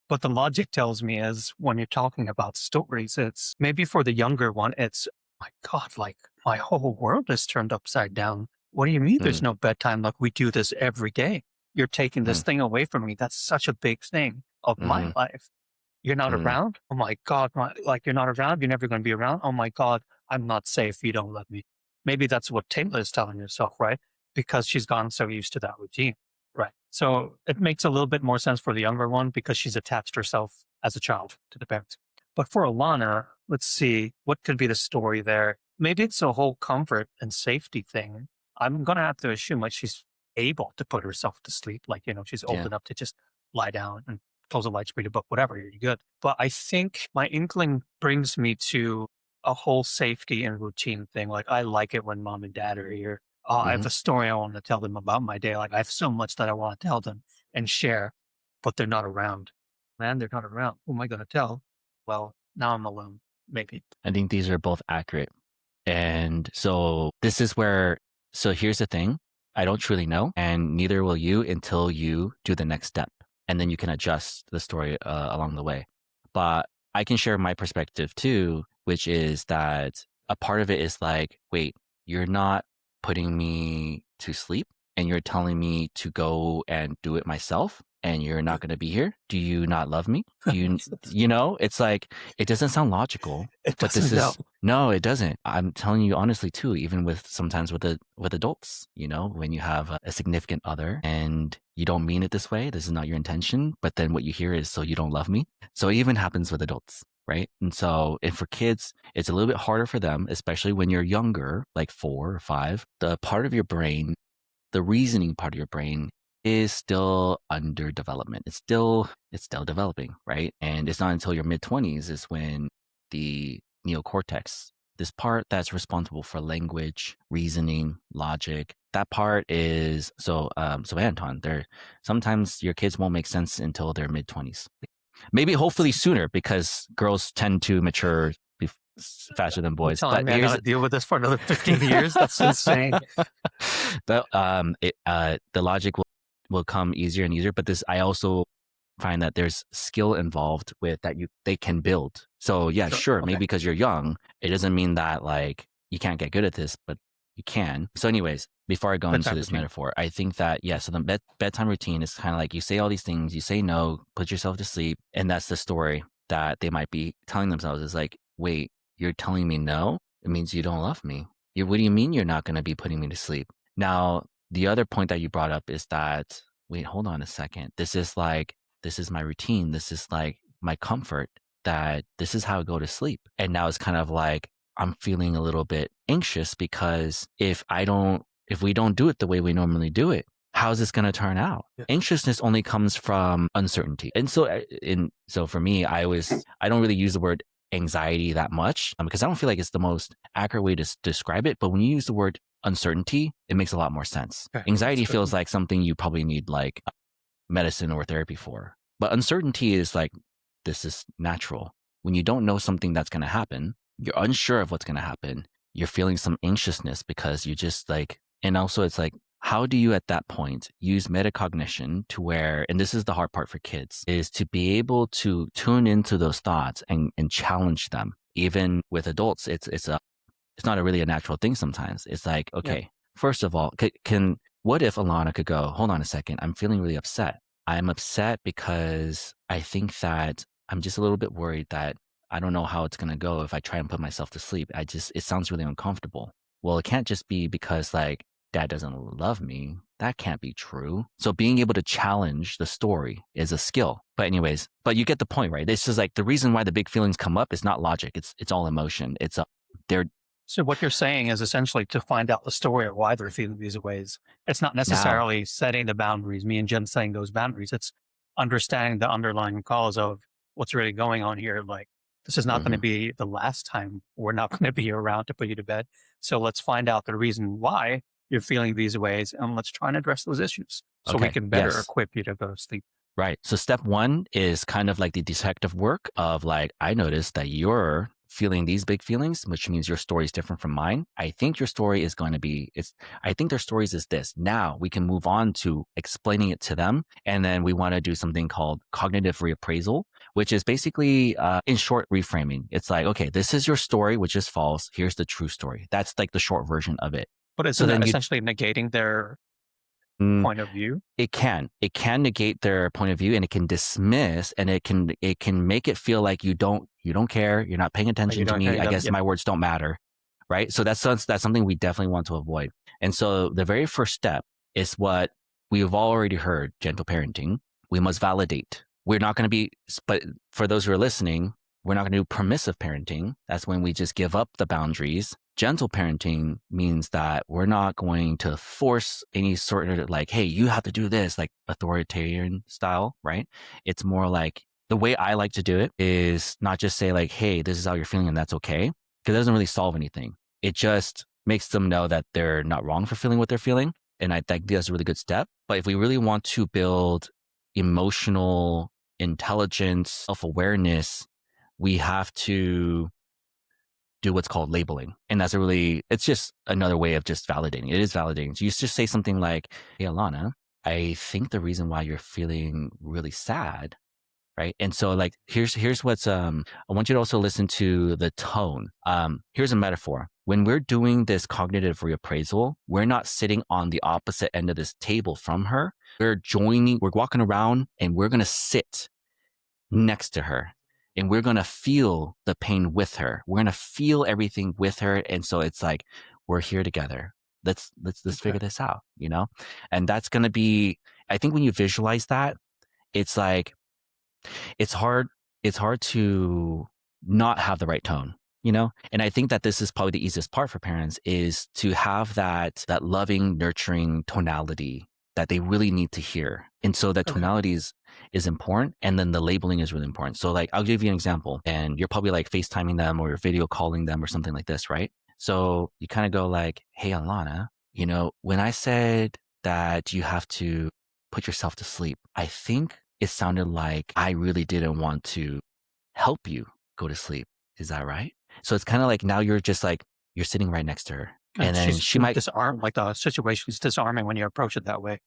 But the logic tells me is when you're talking about stories, it's maybe for the younger one, it's, my God, like my whole world is turned upside down. What do you mean there's no bedtime? Like we do this every day. You're taking this thing away from me. That's such a big thing of my life. You're not around? Oh my God. You're not around? You're never going to be around? Oh my God. I'm not safe. You don't love me. Maybe that's what Taylor is telling herself, right? Because she's gotten so used to that routine. Right. So it makes a little bit more sense for the younger one because she's attached herself as a child to the parents. But for Alana, let's see, what could be the story there? Maybe it's a whole comfort and safety thing. I'm going to have to assume like she's able to put herself to sleep. Like, she's old enough to just lie down and close the lights, read a book, whatever, you're good. But I think my inkling brings me to a whole safety and routine thing. Like I like it when mom and dad are here. I have a story I want to tell them about my day. Like I have so much that I want to tell them and share, but they're not around. Man, they're not around. Who am I going to tell? Well, now I'm alone, maybe. I think these are both accurate. And so this is where, so here's the thing. I don't truly know, and neither will you until you do the next step. And then you can adjust the story along the way. But I can share my perspective too, which is that a part of it is like, wait, you're not putting me to sleep and you're telling me to go and do it myself and you're not going to be here. Do you not love me? Do you, it's like, it doesn't sound logical, but no, it doesn't. I'm telling you honestly too, even sometimes with adults, when you have a significant other and you don't mean it this way, this is not your intention, but then what you hear is, so you don't love me. So it even happens with adults. Right. And for kids, it's a little bit harder for them, especially when you're younger, like 4 or 5. The part of your brain, the reasoning part of your brain is still under development. It's still developing, right? And it's not until your mid-20s is when the neocortex, this part that's responsible for language, reasoning, logic, that part is so Anton, there sometimes your kids won't make sense until their mid-20s. Maybe hopefully sooner because girls tend to mature faster than You're boys. telling But me I got here's to deal with this for another 15 years? That's insane. the logic will come easier and easier. But this, I also find that there's skill involved with that they can build. So yeah, sure, maybe Okay. because you're young, it doesn't mean that like you can't get good at this, but you can. So anyways, before I go into Bedtime this routine. metaphor, I think that yeah, so the bedtime routine is kind of like you say all these things, you say no, put yourself to sleep, and that's the story that they might be telling themselves is like, wait, you're telling me no? It means you don't love me. What do you mean you're not going to be putting me to sleep? Now, the other point that you brought up is that, wait, hold on a second. This is my routine. This is like my comfort, that this is how I go to sleep. And now it's kind of like, I'm feeling a little bit anxious because if we don't do it the way we normally do it, how's this going to turn out? Yeah. Anxiousness only comes from uncertainty. And so for me, I don't really use the word anxiety that much because I don't feel like it's the most accurate way to describe it. But when you use the word uncertainty, it makes a lot more sense. Okay. Anxiety feels like something you probably need like medicine or therapy for. But uncertainty is like, this is natural. When you don't know something that's going to happen, you're unsure of what's going to happen. You're feeling some anxiousness because you just like, and also it's like, how do you at that point use metacognition to where, and this is the hard part for kids, is to be able to tune into those thoughts and challenge them. Even with adults, it's not really a natural thing sometimes. It's like, okay, first of all, what if Alana could go, hold on a second, I'm feeling really upset. I'm upset because I think that I'm just a little bit worried that I don't know how it's going to go if I try and put myself to sleep. It sounds really uncomfortable. Well, it can't just be because like dad doesn't love me. That can't be true. So being able to challenge the story is a skill. But anyways, but you get the point, right? It's just like the reason why the big feelings come up is not logic. It's all emotion. They're So what you're saying is essentially to find out the story of why they're feeling these ways. It's not necessarily setting the boundaries, me and Jen setting those boundaries. It's understanding the underlying cause of what's really going on here. Like, this is not going to be the last time we're not going to be around to put you to bed. So let's find out the reason why you're feeling these ways and let's try and address those issues so we can better equip you to go to sleep. Right. So step one is kind of like the detective work of like, I noticed that you're feeling these big feelings, which means your story is different from mine. I think your story is going to be, I think their stories is this. Now we can move on to explaining it to them. And then we want to do something called cognitive reappraisal, which is basically, in short, reframing. It's like, okay, this is your story, which is false. Here's the true story. That's like the short version of it. But isn't that essentially negating their point of view? It can negate their point of view, and it can dismiss, and it can make it feel like you don't care, you're not paying attention to me. I guess my words don't matter, right? So that's something we definitely want to avoid. And so the very first step is what we've already heard: gentle parenting. We must validate. We're not going to be, but for those who are listening, we're not going to do permissive parenting. That's when we just give up the boundaries. Gentle parenting means that we're not going to force any sort of like, hey, you have to do this, like authoritarian style, right? It's more like the way I like to do it is not just say like, hey, this is how you're feeling and that's okay, because it doesn't really solve anything. It just makes them know that they're not wrong for feeling what they're feeling. And I think that's a really good step. But if we really want to build emotional intelligence, self-awareness, we have to do what's called labeling. And it's just another way of just validating. It is validating. So you just say something like, hey, Alana, I think the reason why you're feeling really sad, right? And so like, here's what's, I want you to also listen to the tone. Here's a metaphor. When we're doing this cognitive reappraisal, we're not sitting on the opposite end of this table from her. We're walking around and we're going to sit next to her. And we're going to feel the pain with her. We're going to feel everything with her. And so it's like, we're here together. Let's figure this out, you know? And that's going to be, I think when you visualize that, it's like, it's hard to not have the right tone, you know? And I think that this is probably the easiest part for parents is to have that loving, nurturing tonality that they really need to hear. And so that Okay. tonality is important. And then the labeling is really important. So like, I'll give you an example, and you're probably like FaceTiming them or you're video calling them or something like this, right? So you kind of go like, hey, Alana, you know, when I said that you have to put yourself to sleep, I think it sounded like I really didn't want to help you go to sleep. Is that right? So it's kind of like now you're just like, you're sitting right next to her. And And then she's she might, disarmed, like the situation is disarming when you approach it that way.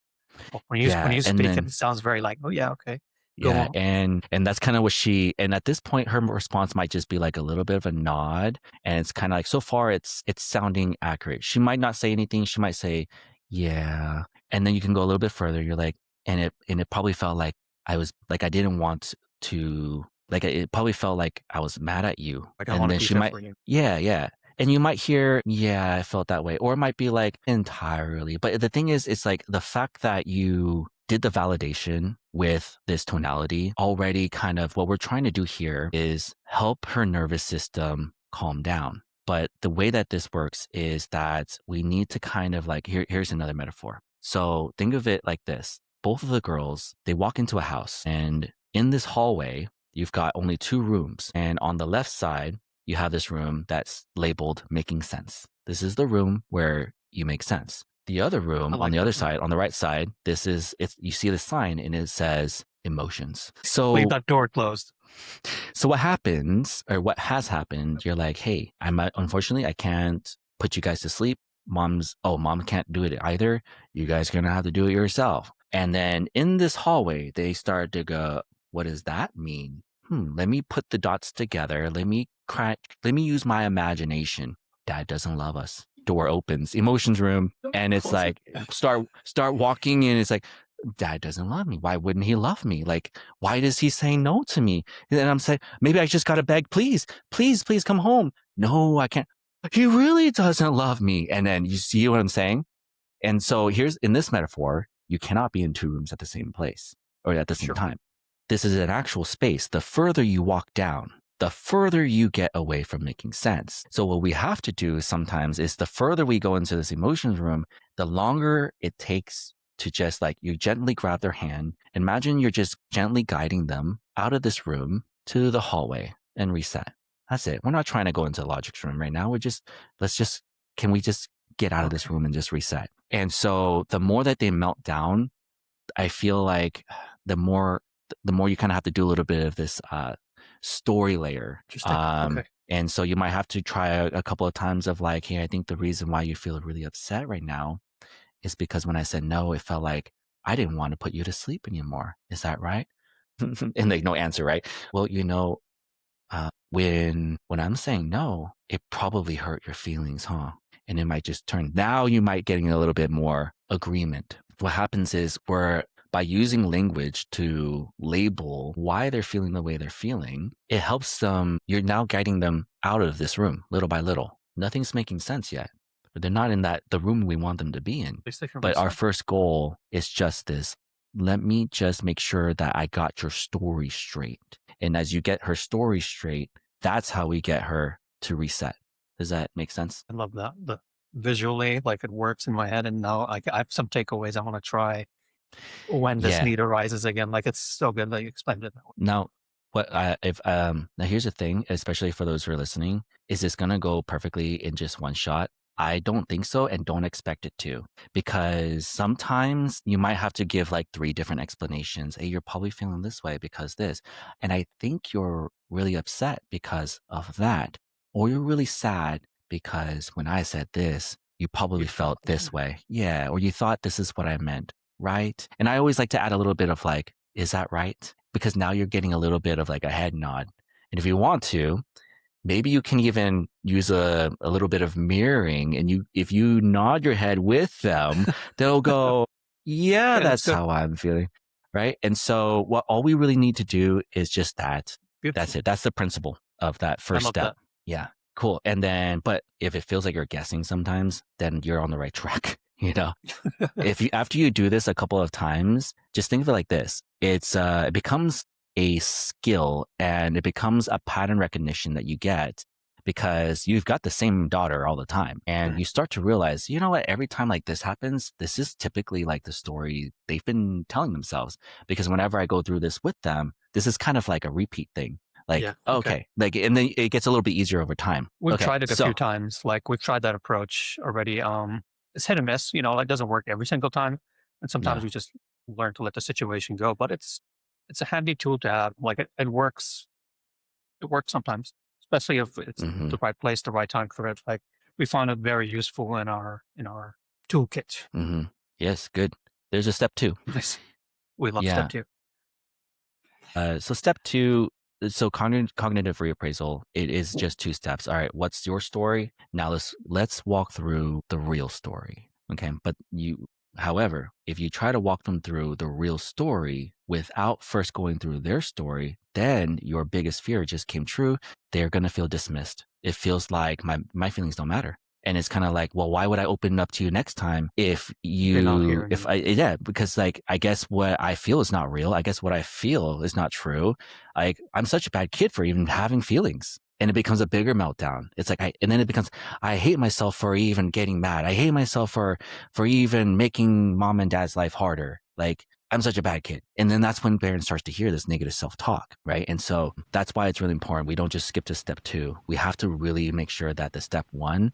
When yeah. you And speak, then it sounds very like, oh yeah, okay, go yeah, on. and that's kind of what she, and at this point her response might just be like a little bit of a nod, and it's kind of like so far it's sounding accurate. She might not say anything, she might say, yeah. And then you can go a little bit further. You're like, and it probably felt like I was like I didn't want to, like it probably felt like I was mad at you. Like I And want to then be she there might, for you. yeah, yeah. And you might hear, yeah, I felt that way. Or it might be like entirely. But the thing is, it's like the fact that you did the validation with this tonality already kind of what we're trying to do here is help her nervous system calm down. But the way that this works is that we need to kind of like, here's another metaphor. So think of it like this. Both of the girls, they walk into a house, and in this hallway, you've got only two rooms. And on the left side, you have this room that's labeled making sense. This is the room where you make sense. The other I room on like the that. other side, on the right side, you see the sign and it says emotions. Leave So that door closed. so what happens, or what has happened, you're like, hey, unfortunately I can't put you guys to sleep. Mom can't do it either. You guys are gonna have to do it yourself. And then in this hallway, they start to go, what does that mean? Let me put the dots together. Let me use my imagination. Dad doesn't love us. Door opens, emotions room, and it's Close it. like start walking in. It's like, Dad doesn't love me. Why wouldn't he love me? Like, why does he say no to me? And then I'm saying, maybe I just got to beg, please, please, please come home. No, I can't. He really doesn't love me. And then you see what I'm saying? And so here's in this metaphor, you cannot be in two rooms at the same place or at the same Sure. time. This is an actual space. The further you walk down, the further you get away from making sense. So what we have to do sometimes is the further we go into this emotions room, the longer it takes to just like you gently grab their hand. Imagine you're just gently guiding them out of this room to the hallway and reset. That's it. We're not trying to go into Logic's room right now. Can we just get out of this Okay. room and just reset? And so the more that they melt down, I feel like the more you kind of have to do a little bit of this story layer. Interesting. Okay. And so you might have to try a couple of times of like, hey, I think the reason why you feel really upset right now is because when I said no, it felt like I didn't want to put you to sleep anymore. Is that right? And like no answer, right? Well, when I'm saying no, it probably hurt your feelings, huh? And it might just turn. Now you might getting a little bit more agreement. What happens is by using language to label why they're feeling the way they're feeling, it helps them. You're now guiding them out of this room little by little. Nothing's making sense yet. But they're not in the room we want them to be in. At least they can But our reset. first goal is just this. Let me just make sure that I got your story straight. And as you get her story straight, that's how we get her to reset. Does that make sense? I love that. The visually, like it works in my head, and now I have some takeaways I want to try when this Yeah. need arises again. Like it's so good that you explained it that way. Now, now here's the thing, especially for those who are listening, is this gonna go perfectly in just one shot? I don't think so, and don't expect it to, because sometimes you might have to give like 3 different explanations. Hey, you're probably feeling this way because this, and I think you're really upset because of that, or you're really sad because when I said this, you probably You felt felt this way. Yeah, or you thought this is what I meant, right? And I always like to add a little bit of like, is that right? Because now you're getting a little bit of like a head nod. And if you want to, maybe you can even use a little bit of mirroring, and if you nod your head with them, they'll go, yeah, okay. That's that's good. how I'm feeling. Right. And so all we really need to do is just that. Beautiful. That's it. That's the principle of that I first love step. that. Yeah. Cool. And then, but if it feels like you're guessing sometimes, then you're on the right track. After you do this a couple of times, just think of it like this. It becomes a skill, and it becomes a pattern recognition that you get because you've got the same daughter all the time. And you start to realize, you know what, every time like this happens, this is typically like the story they've been telling themselves. Because whenever I go through this with them, this is kind of like a repeat thing. Like, Yeah. okay. Like, and then it gets a little bit easier over time. We've Okay. tried it a So, few times. Like we've tried that approach already. It's hit and miss, it doesn't work every single time. And sometimes yeah. we just learn to let the situation go. But it's a handy tool to have. Like it works. It works sometimes, especially if it's Mm-hmm. the right place, the right time for it. Like we find it very useful in our toolkit. Mm-hmm. Yes. Good. There's a step two. Nice. We love step Yeah. 2. So step two, so cognitive reappraisal, it is just 2 steps. All right, what's your story? Now let's walk through the real story. Okay, but however, if you try to walk them through the real story without first going through their story, then your biggest fear just came true. They're gonna feel dismissed. It feels like my feelings don't matter. And it's kind of like, well, why would I open up to you next time They're not hearing you. yeah, because like, I guess what I feel is not real. I guess what I feel is not true. Like, I'm such a bad kid for even having feelings. And it becomes a bigger meltdown. It's like, and then it becomes, I hate myself for even getting mad. I hate myself for even making mom and dad's life harder. Like, I'm such a bad kid. And then that's when Baron starts to hear this negative self-talk, right? And so that's why it's really important. We don't just skip to step 2. We have to really make sure that the step 1,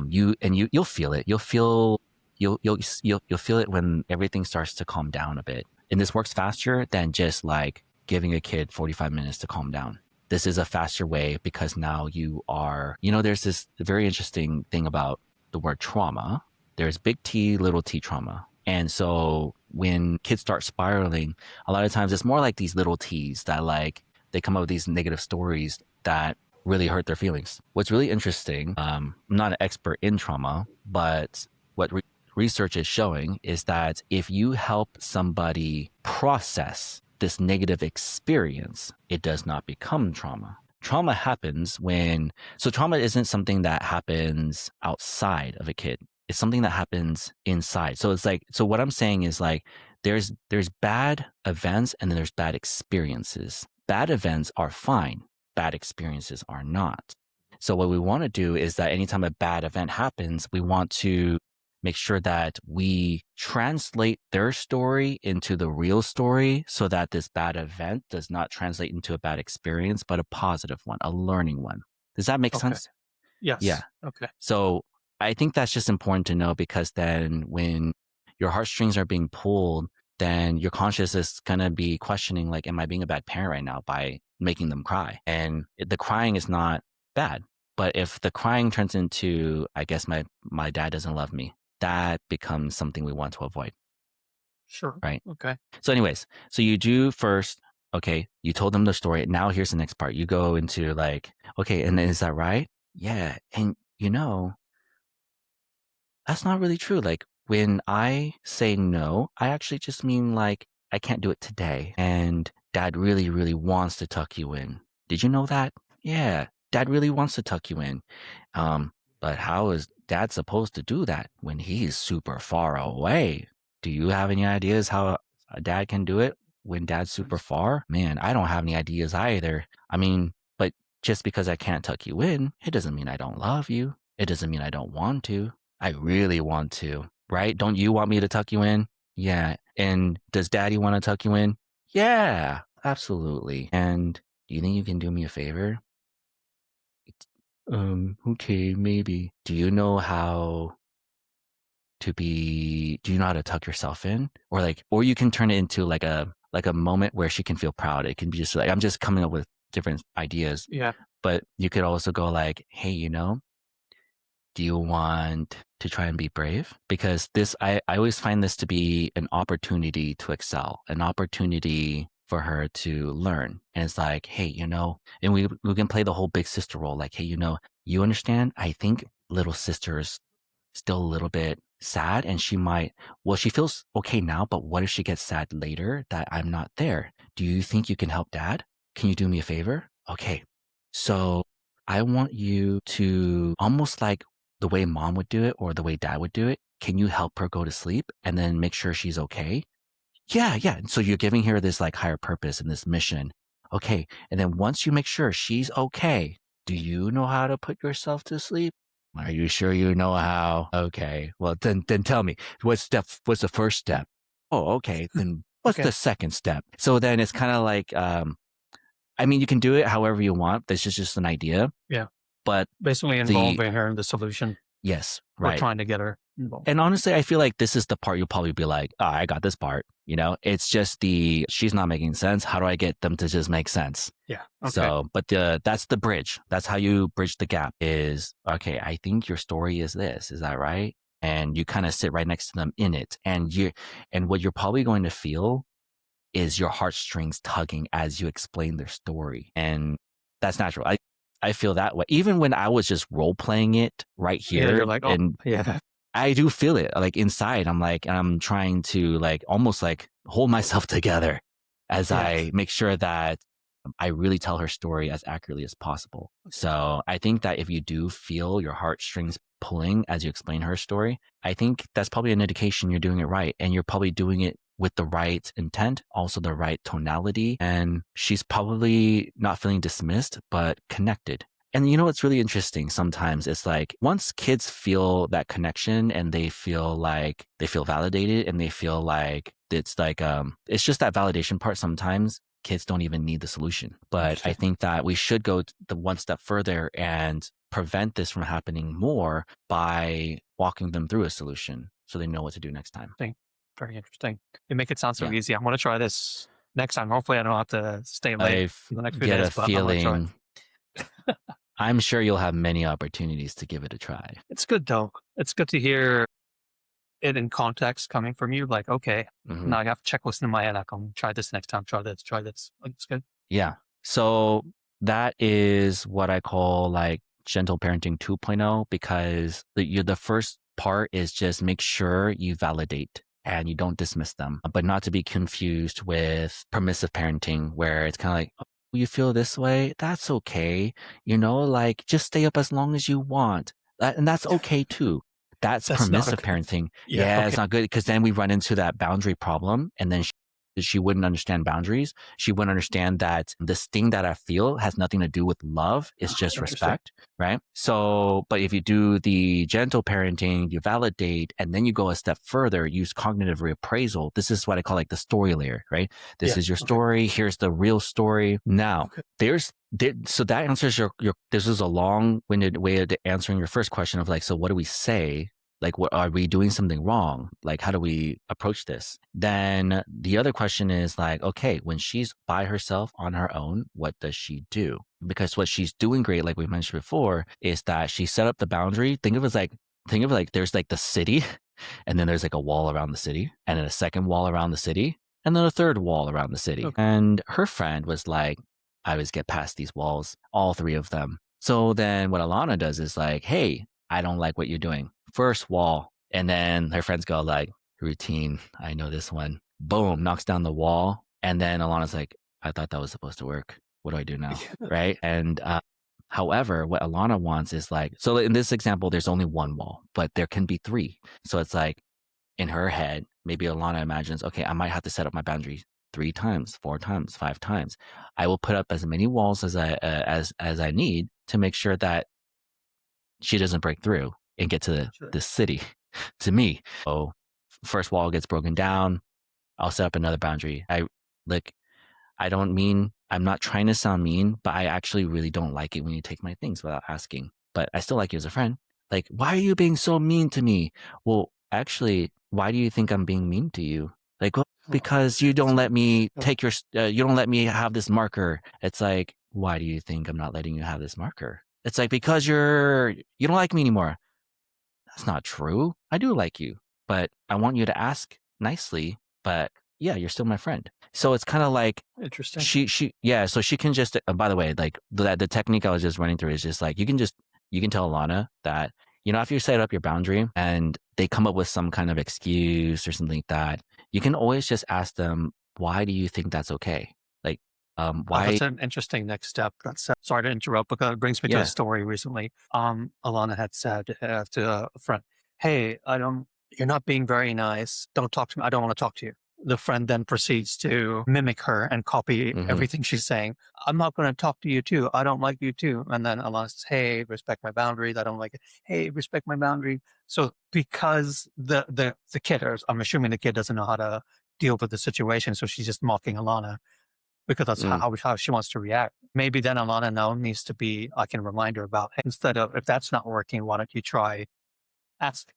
you'll feel it. You'll feel it when everything starts to calm down a bit. And this works faster than just like giving a kid 45 minutes to calm down. This is a faster way because now there's this very interesting thing about the word trauma. There's big T, little t trauma. And so when kids start spiraling, a lot of times it's more like these little T's that like they come up with these negative stories that really hurt their feelings. What's really interesting, I'm not an expert in trauma, but what research is showing is that if you help somebody process this negative experience, it does not become trauma. Trauma happens so trauma isn't something that happens outside of a kid. It's something that happens inside. So it's like, so what I'm saying is like, there's bad events and then there's bad experiences. Bad events are fine. Bad experiences are not. So what we want to do is that anytime a bad event happens, we want to make sure that we translate their story into the real story so that this bad event does not translate into a bad experience, but a positive one, a learning one. Does that make Okay. sense? Yes. Yeah. Okay. So I think that's just important to know because then when your heartstrings are being pulled, then your conscious is going to be questioning, like, am I being a bad parent right now by making them cry? And the crying is not bad. But if the crying turns into, I guess my dad doesn't love me, that becomes something we want to avoid. Sure. Right. Okay. So anyways, so you do first, okay, you told them the story. Now here's the next part. You go into like, okay, and then is that right? Yeah. And that's not really true. Like when I say no, I actually just mean like, I can't do it today. And dad really, really wants to tuck you in. Did you know that? Yeah. Dad really wants to tuck you in. But how is dad supposed to do that when he's super far away? Do you have any ideas how a dad can do it when dad's super far? Man, I don't have any ideas either. I mean, but just because I can't tuck you in, it doesn't mean I don't love you. It doesn't mean I don't want to. I really want to, right? Don't you want me to tuck you in? Yeah. And does daddy want to tuck you in? Yeah, absolutely. And do you think you can do me a favor? Okay, maybe. Do you know how to tuck yourself in? Or you can turn it into like a moment where she can feel proud. It can be just like, I'm just coming up with different ideas, Yeah. but you could also go like, hey, do you want to try and be brave? Because I always find this to be an opportunity to excel, an opportunity for her to learn. And it's like, hey, and we can play the whole big sister role. Like, hey, you understand? I think little sister is still a little bit sad and she feels okay now, but what if she gets sad later that I'm not there? Do you think you can help dad? Can you do me a favor? Okay. So I want you to almost like the way mom would do it or the way dad would do it. Can you help her go to sleep and then make sure she's okay? Yeah, yeah. So you're giving her this like higher purpose and this mission. Okay. And then once you make sure she's okay, do you know how to put yourself to sleep? Are you sure you know how? Okay. Well, then tell me, what's the first step? Oh, okay. Then what's Okay. the second step? So then it's kind of like, I mean, you can do it however you want. This is just an idea, Yeah. but Basically the involving her in the solution. yes, We're right. trying to get her involved. And honestly, I feel like this is the part you'll probably be like, oh, I got this part. It's just she's not making sense. How do I get them to just make sense? Yeah. Okay. So, but that's the bridge. That's how you bridge the gap is, okay, I think your story is this. Is that right? And you kind of sit right next to them in it. And what you're probably going to feel is your heartstrings tugging as you explain their story. And that's natural. I feel that way. Even when I was just role playing it right Yeah. here You're like, oh, and yeah. I do feel it like inside. I'm trying to like almost like hold myself together as Yes. I make sure that I really tell her story as accurately as possible. So I think that if you do feel your heartstrings pulling as you explain her story, I think that's probably an indication you're doing it right. And you're probably doing it with the right intent, also the right tonality. And she's probably not feeling dismissed, but connected. And what's really interesting sometimes it's like once kids feel that connection and they feel validated and they feel like it's just that validation part sometimes kids don't even need the solution. But I think that we should go the one step further and prevent this from happening more by walking them through a solution so they know what to do next time. Very interesting. You make it sound so Yeah. easy. I'm going to try this next time. Hopefully, I don't have to stay late I for the next few get days, a but I'm going to try. feeling I'm sure you'll have many opportunities to give it a try. It's good though. It's good to hear it in context coming from you. Like, okay, Mhm. now I have a checklist in my head. I can try this next time. Try this. Try this. Like, it's good. Yeah. So that is what I call like gentle parenting 2.0 because the first part is just make sure you validate and you don't dismiss them, but not to be confused with permissive parenting where it's kind of like, oh, you feel this way? That's okay. Like just stay up as long as you want. And that's okay too. That's That's not a permissive good. parenting. Yeah. Yeah, Okay. it's not good because then we run into that boundary problem and then she wouldn't understand boundaries. She wouldn't understand that this thing that I feel has nothing to do with love. It's just Interesting. respect, right? So, but if you do the gentle parenting, you validate, and then you go a step further, use cognitive reappraisal. This is what I call like the story layer, right? This Yeah. is your Okay. story. Here's the real story. Now, Okay. so that answers your, this is a long-winded way of answering your first question of like, so what do we say? Like, what are we doing something wrong? Like, how do we approach this? Then the other question is like, okay, when she's by herself on her own, what does she do? Because what she's doing great, like we mentioned before, is that she set up the boundary. Think of it like there's like the city, and then there's like a wall around the city, and then a second wall around the city, and then a third wall around the city. Okay. And her friend was like, I always get past these walls, all three of them. So then what Alana does is like, hey, I don't like what you're doing. First wall. And then her friends go like, routine. I know this one. Boom, knocks down the wall. And then Alana's like, I thought that was supposed to work. What do I do now? Right. And however, what Alana wants is like, so in this example, there's only one wall, but there can be three. So it's like in her head, maybe Alana imagines, okay, I might have to set up my boundary 3 times, 4 times, 5 times. I will put up as many walls as I need to make sure that she doesn't break through and get to the city to me. So first wall gets broken down. I'll set up another boundary. I'm not trying to sound mean, but I actually really don't like it when you take my things without asking. But I still like you as a friend. Like, why are you being so mean to me? Well, actually, why do you think I'm being mean to you? Like, well, because you don't let me you don't let me have this marker. It's like, why do you think I'm not letting you have this marker? It's like, because you don't like me anymore. That's not true. I do like you, but I want you to ask nicely, but yeah, you're still my friend. So it's kind of like Interesting. so she can just, by the way, like the technique I was just running through is just like, you can tell Alana that, after you set up your boundary and they come up with some kind of excuse or something like that, you can always just ask them, why do you think that's okay? Like, why? That's an interesting next step. That's sorry to interrupt, because it brings me to a story recently. Alana had said to a friend, "Hey, you're not being very nice. Don't talk to me. I don't want to talk to you." the friend then proceeds to mimic her and copy everything she's saying. I'm not going to talk to you too. I don't like you too. And then Alana says, hey, respect my boundaries. I don't like it. Hey, respect my boundary. So because the kid, or I'm assuming the kid doesn't know how to deal with the situation. So she's just mocking Alana because that's how she wants to react. Maybe then Alana now needs to be, I can remind her about, hey, instead of, if that's not working, why don't you try ask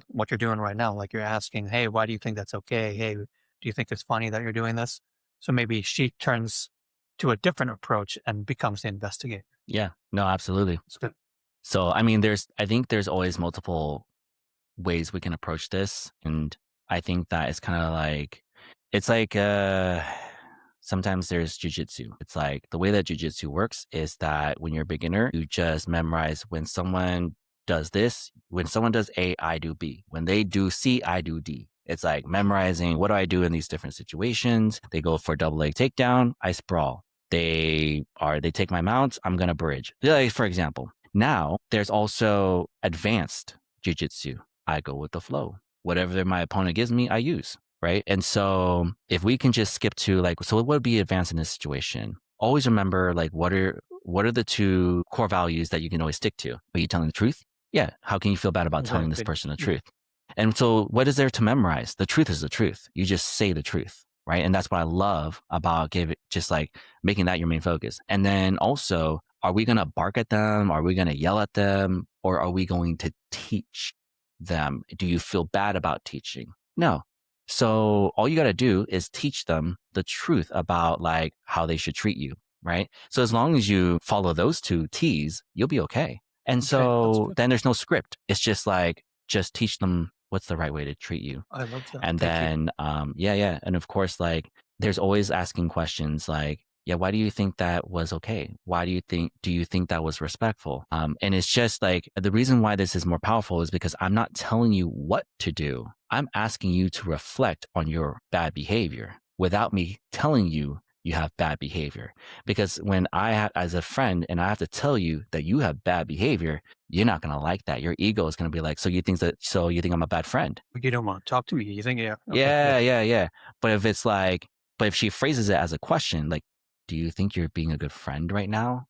what you're doing right now? Like you're asking, hey, why do you think that's okay? Hey, do you think it's funny that you're doing this? So maybe she turns to a different approach and becomes the investigator. Yeah, no, absolutely. It's good. So, I mean, I think there's always multiple ways we can approach this. And I think that it's kind of like, it's like, sometimes there's jujitsu. It's like the way that jujitsu works is that when you're a beginner, you just memorize when someone does this, when someone does A, I do B. When they do C, I do D. It's like memorizing what do I do in these different situations. They go for a double leg takedown, I sprawl. They take my mount, I'm gonna bridge. Like, for example. Now there's also advanced jujitsu. I go with the flow. Whatever my opponent gives me, I use. Right. And so if we can just skip to like, so what would be advanced in this situation? Always remember, like, what are the two core values that you can always stick to? Are you telling the truth? Yeah. How can you feel bad about telling this person the truth? And so what is there to memorize? The truth is the truth. You just say the truth. Right. And that's what I love about just like making that your main focus. And then also, are we going to bark at them? Are we going to yell at them? Or are we going to teach them? Do you feel bad about teaching? No. So all you got to do is teach them the truth about like how they should treat you, right? So as long as you follow those two T's, you'll be okay. And so then there's no script. It's just like, just teach them what's the right way to treat you. I love that. And then, yeah. And of course, like there's always asking questions like, yeah, why do you think that was okay? Do you think that was respectful? And it's just like, the reason why this is more powerful is because I'm not telling you what to do. I'm asking you to reflect on your bad behavior without me telling you you have bad behavior. Because when as a friend, and I have to tell you that you have bad behavior, you're not going to like that. Your ego is going to be like, so you think I'm a bad friend? You don't want to talk to me. You think, yeah. Okay, yeah. But if she phrases it as a question, like, do you think you're being a good friend right now?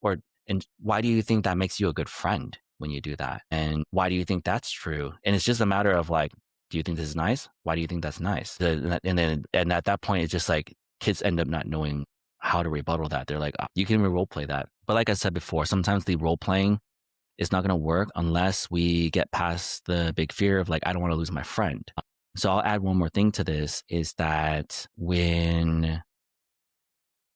And why do you think that makes you a good friend when you do that? And why do you think that's true? And it's just a matter of like, do you think this is nice? Why do you think that's nice? And at that point, it's just like kids end up not knowing how to rebuttal that. They're like, oh, you can role play that. But like I said before, sometimes the role playing is not going to work unless we get past the big fear of like, I don't want to lose my friend. So I'll add one more thing to this is that when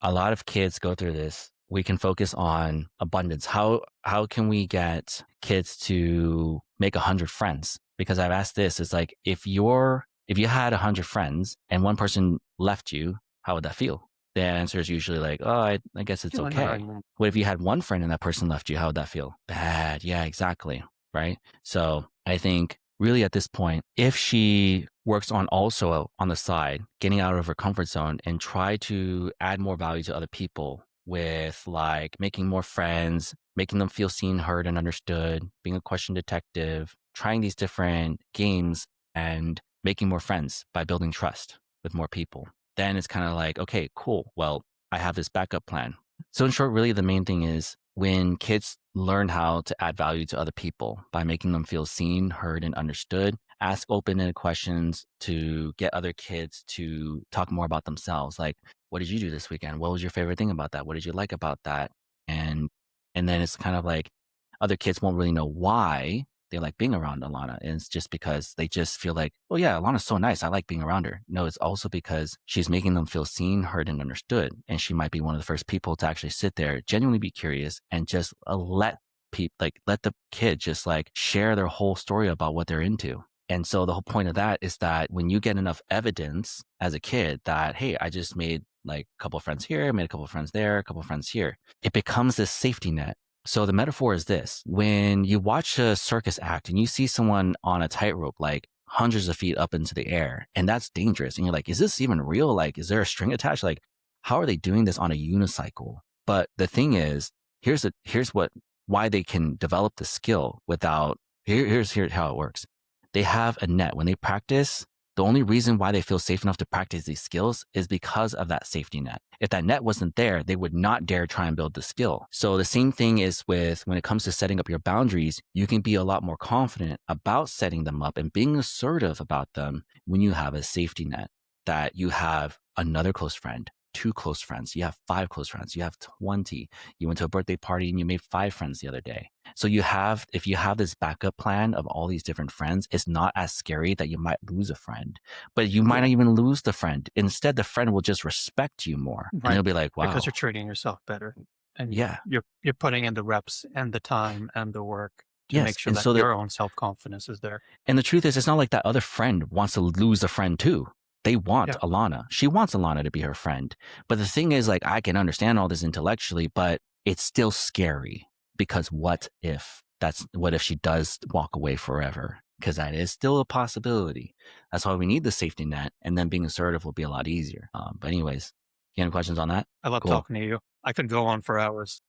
a lot of kids go through this, we can focus on abundance. How can we get kids to make 100 friends? Because I've asked this, it's like, if you had 100 friends and one person left you, how would that feel? The answer is usually like, oh, I guess it's okay. What if you had one friend and that person left you? How would that feel? Bad. Yeah, exactly. Right. So I think really at this point, if she works on also on the side, getting out of her comfort zone and try to add more value to other people with like making more friends, making them feel seen, heard, and understood, being a question detective, trying these different games and making more friends by building trust with more people. Then it's kind of like, okay, cool. Well, I have this backup plan. So in short, really the main thing is when kids learn how to add value to other people by making them feel seen, heard, and understood, ask open-ended questions to get other kids to talk more about themselves. Like, what did you do this weekend? What was your favorite thing about that? What did you like about that? And then it's kind of like other kids won't really know why they like being around Alana. And it's just because they just feel like, oh yeah, Alana's so nice. I like being around her. No, it's also because she's making them feel seen, heard, and understood. And she might be one of the first people to actually sit there, genuinely be curious, and just let the kid just like share their whole story about what they're into. And so the whole point of that is that when you get enough evidence as a kid that, hey, I just made like a couple of friends here, made a couple of friends there, a couple of friends here, it becomes this safety net. So the metaphor is this: when you watch a circus act and you see someone on a tightrope, like hundreds of feet up into the air, and that's dangerous. And you're like, is this even real? Like, is there a string attached? Like, how are they doing this on a unicycle? But the thing is, why they can develop the skill without, here's how it works. They have a net. When they practice, The only reason why they feel safe enough to practice these skills is because of that safety net. If that net wasn't there, they would not dare try and build the skill. So the same thing is with when it comes to setting up your boundaries, you can be a lot more confident about setting them up and being assertive about them when you have a safety net, that you have another close friend, 2 close friends, you have 5 close friends, you have 20. You went to a birthday party and you made 5 friends the other day. So if you have this backup plan of all these different friends, it's not as scary that you might lose a friend, but you might Yeah. not even lose the friend. Instead, the friend will just respect you more, and Right. they'll be like, Because wow, you're treating yourself better and yeah, you're putting in the reps and the time and the work to yes. make sure And that so your own self-confidence is there. and the truth is, it's not like that other friend wants to lose a friend too. They want Yeah. Alana. She wants Alana to be her friend. But the thing is, like, I can understand all this intellectually, but it's still scary because what if she does walk away forever? Because that is still a possibility. That's why we need the safety net, and then being assertive will be a lot easier. But anyways, you have any questions on that? I love Cool. talking to you. I could go on for hours.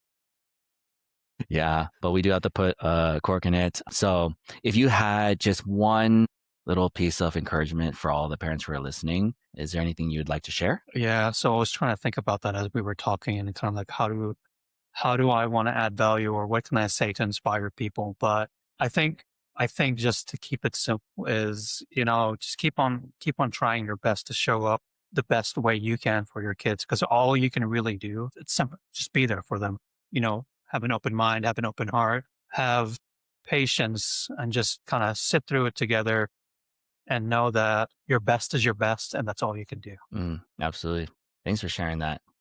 Yeah, but we do have to put a cork in it. So if you had just one little piece of encouragement for all the parents who are listening, is there anything you'd like to share? Yeah. So I was trying to think about that as we were talking and kind of like how do I want to add value or what can I say to inspire people? But I think I think just to keep it simple is, just keep on trying your best to show up the best way you can for your kids. Because all you can really do, it's simple, just be there for them. Have an open mind, have an open heart, have patience and just kind of sit through it together and know that your best is your best and that's all you can do. Absolutely. Thanks for sharing that.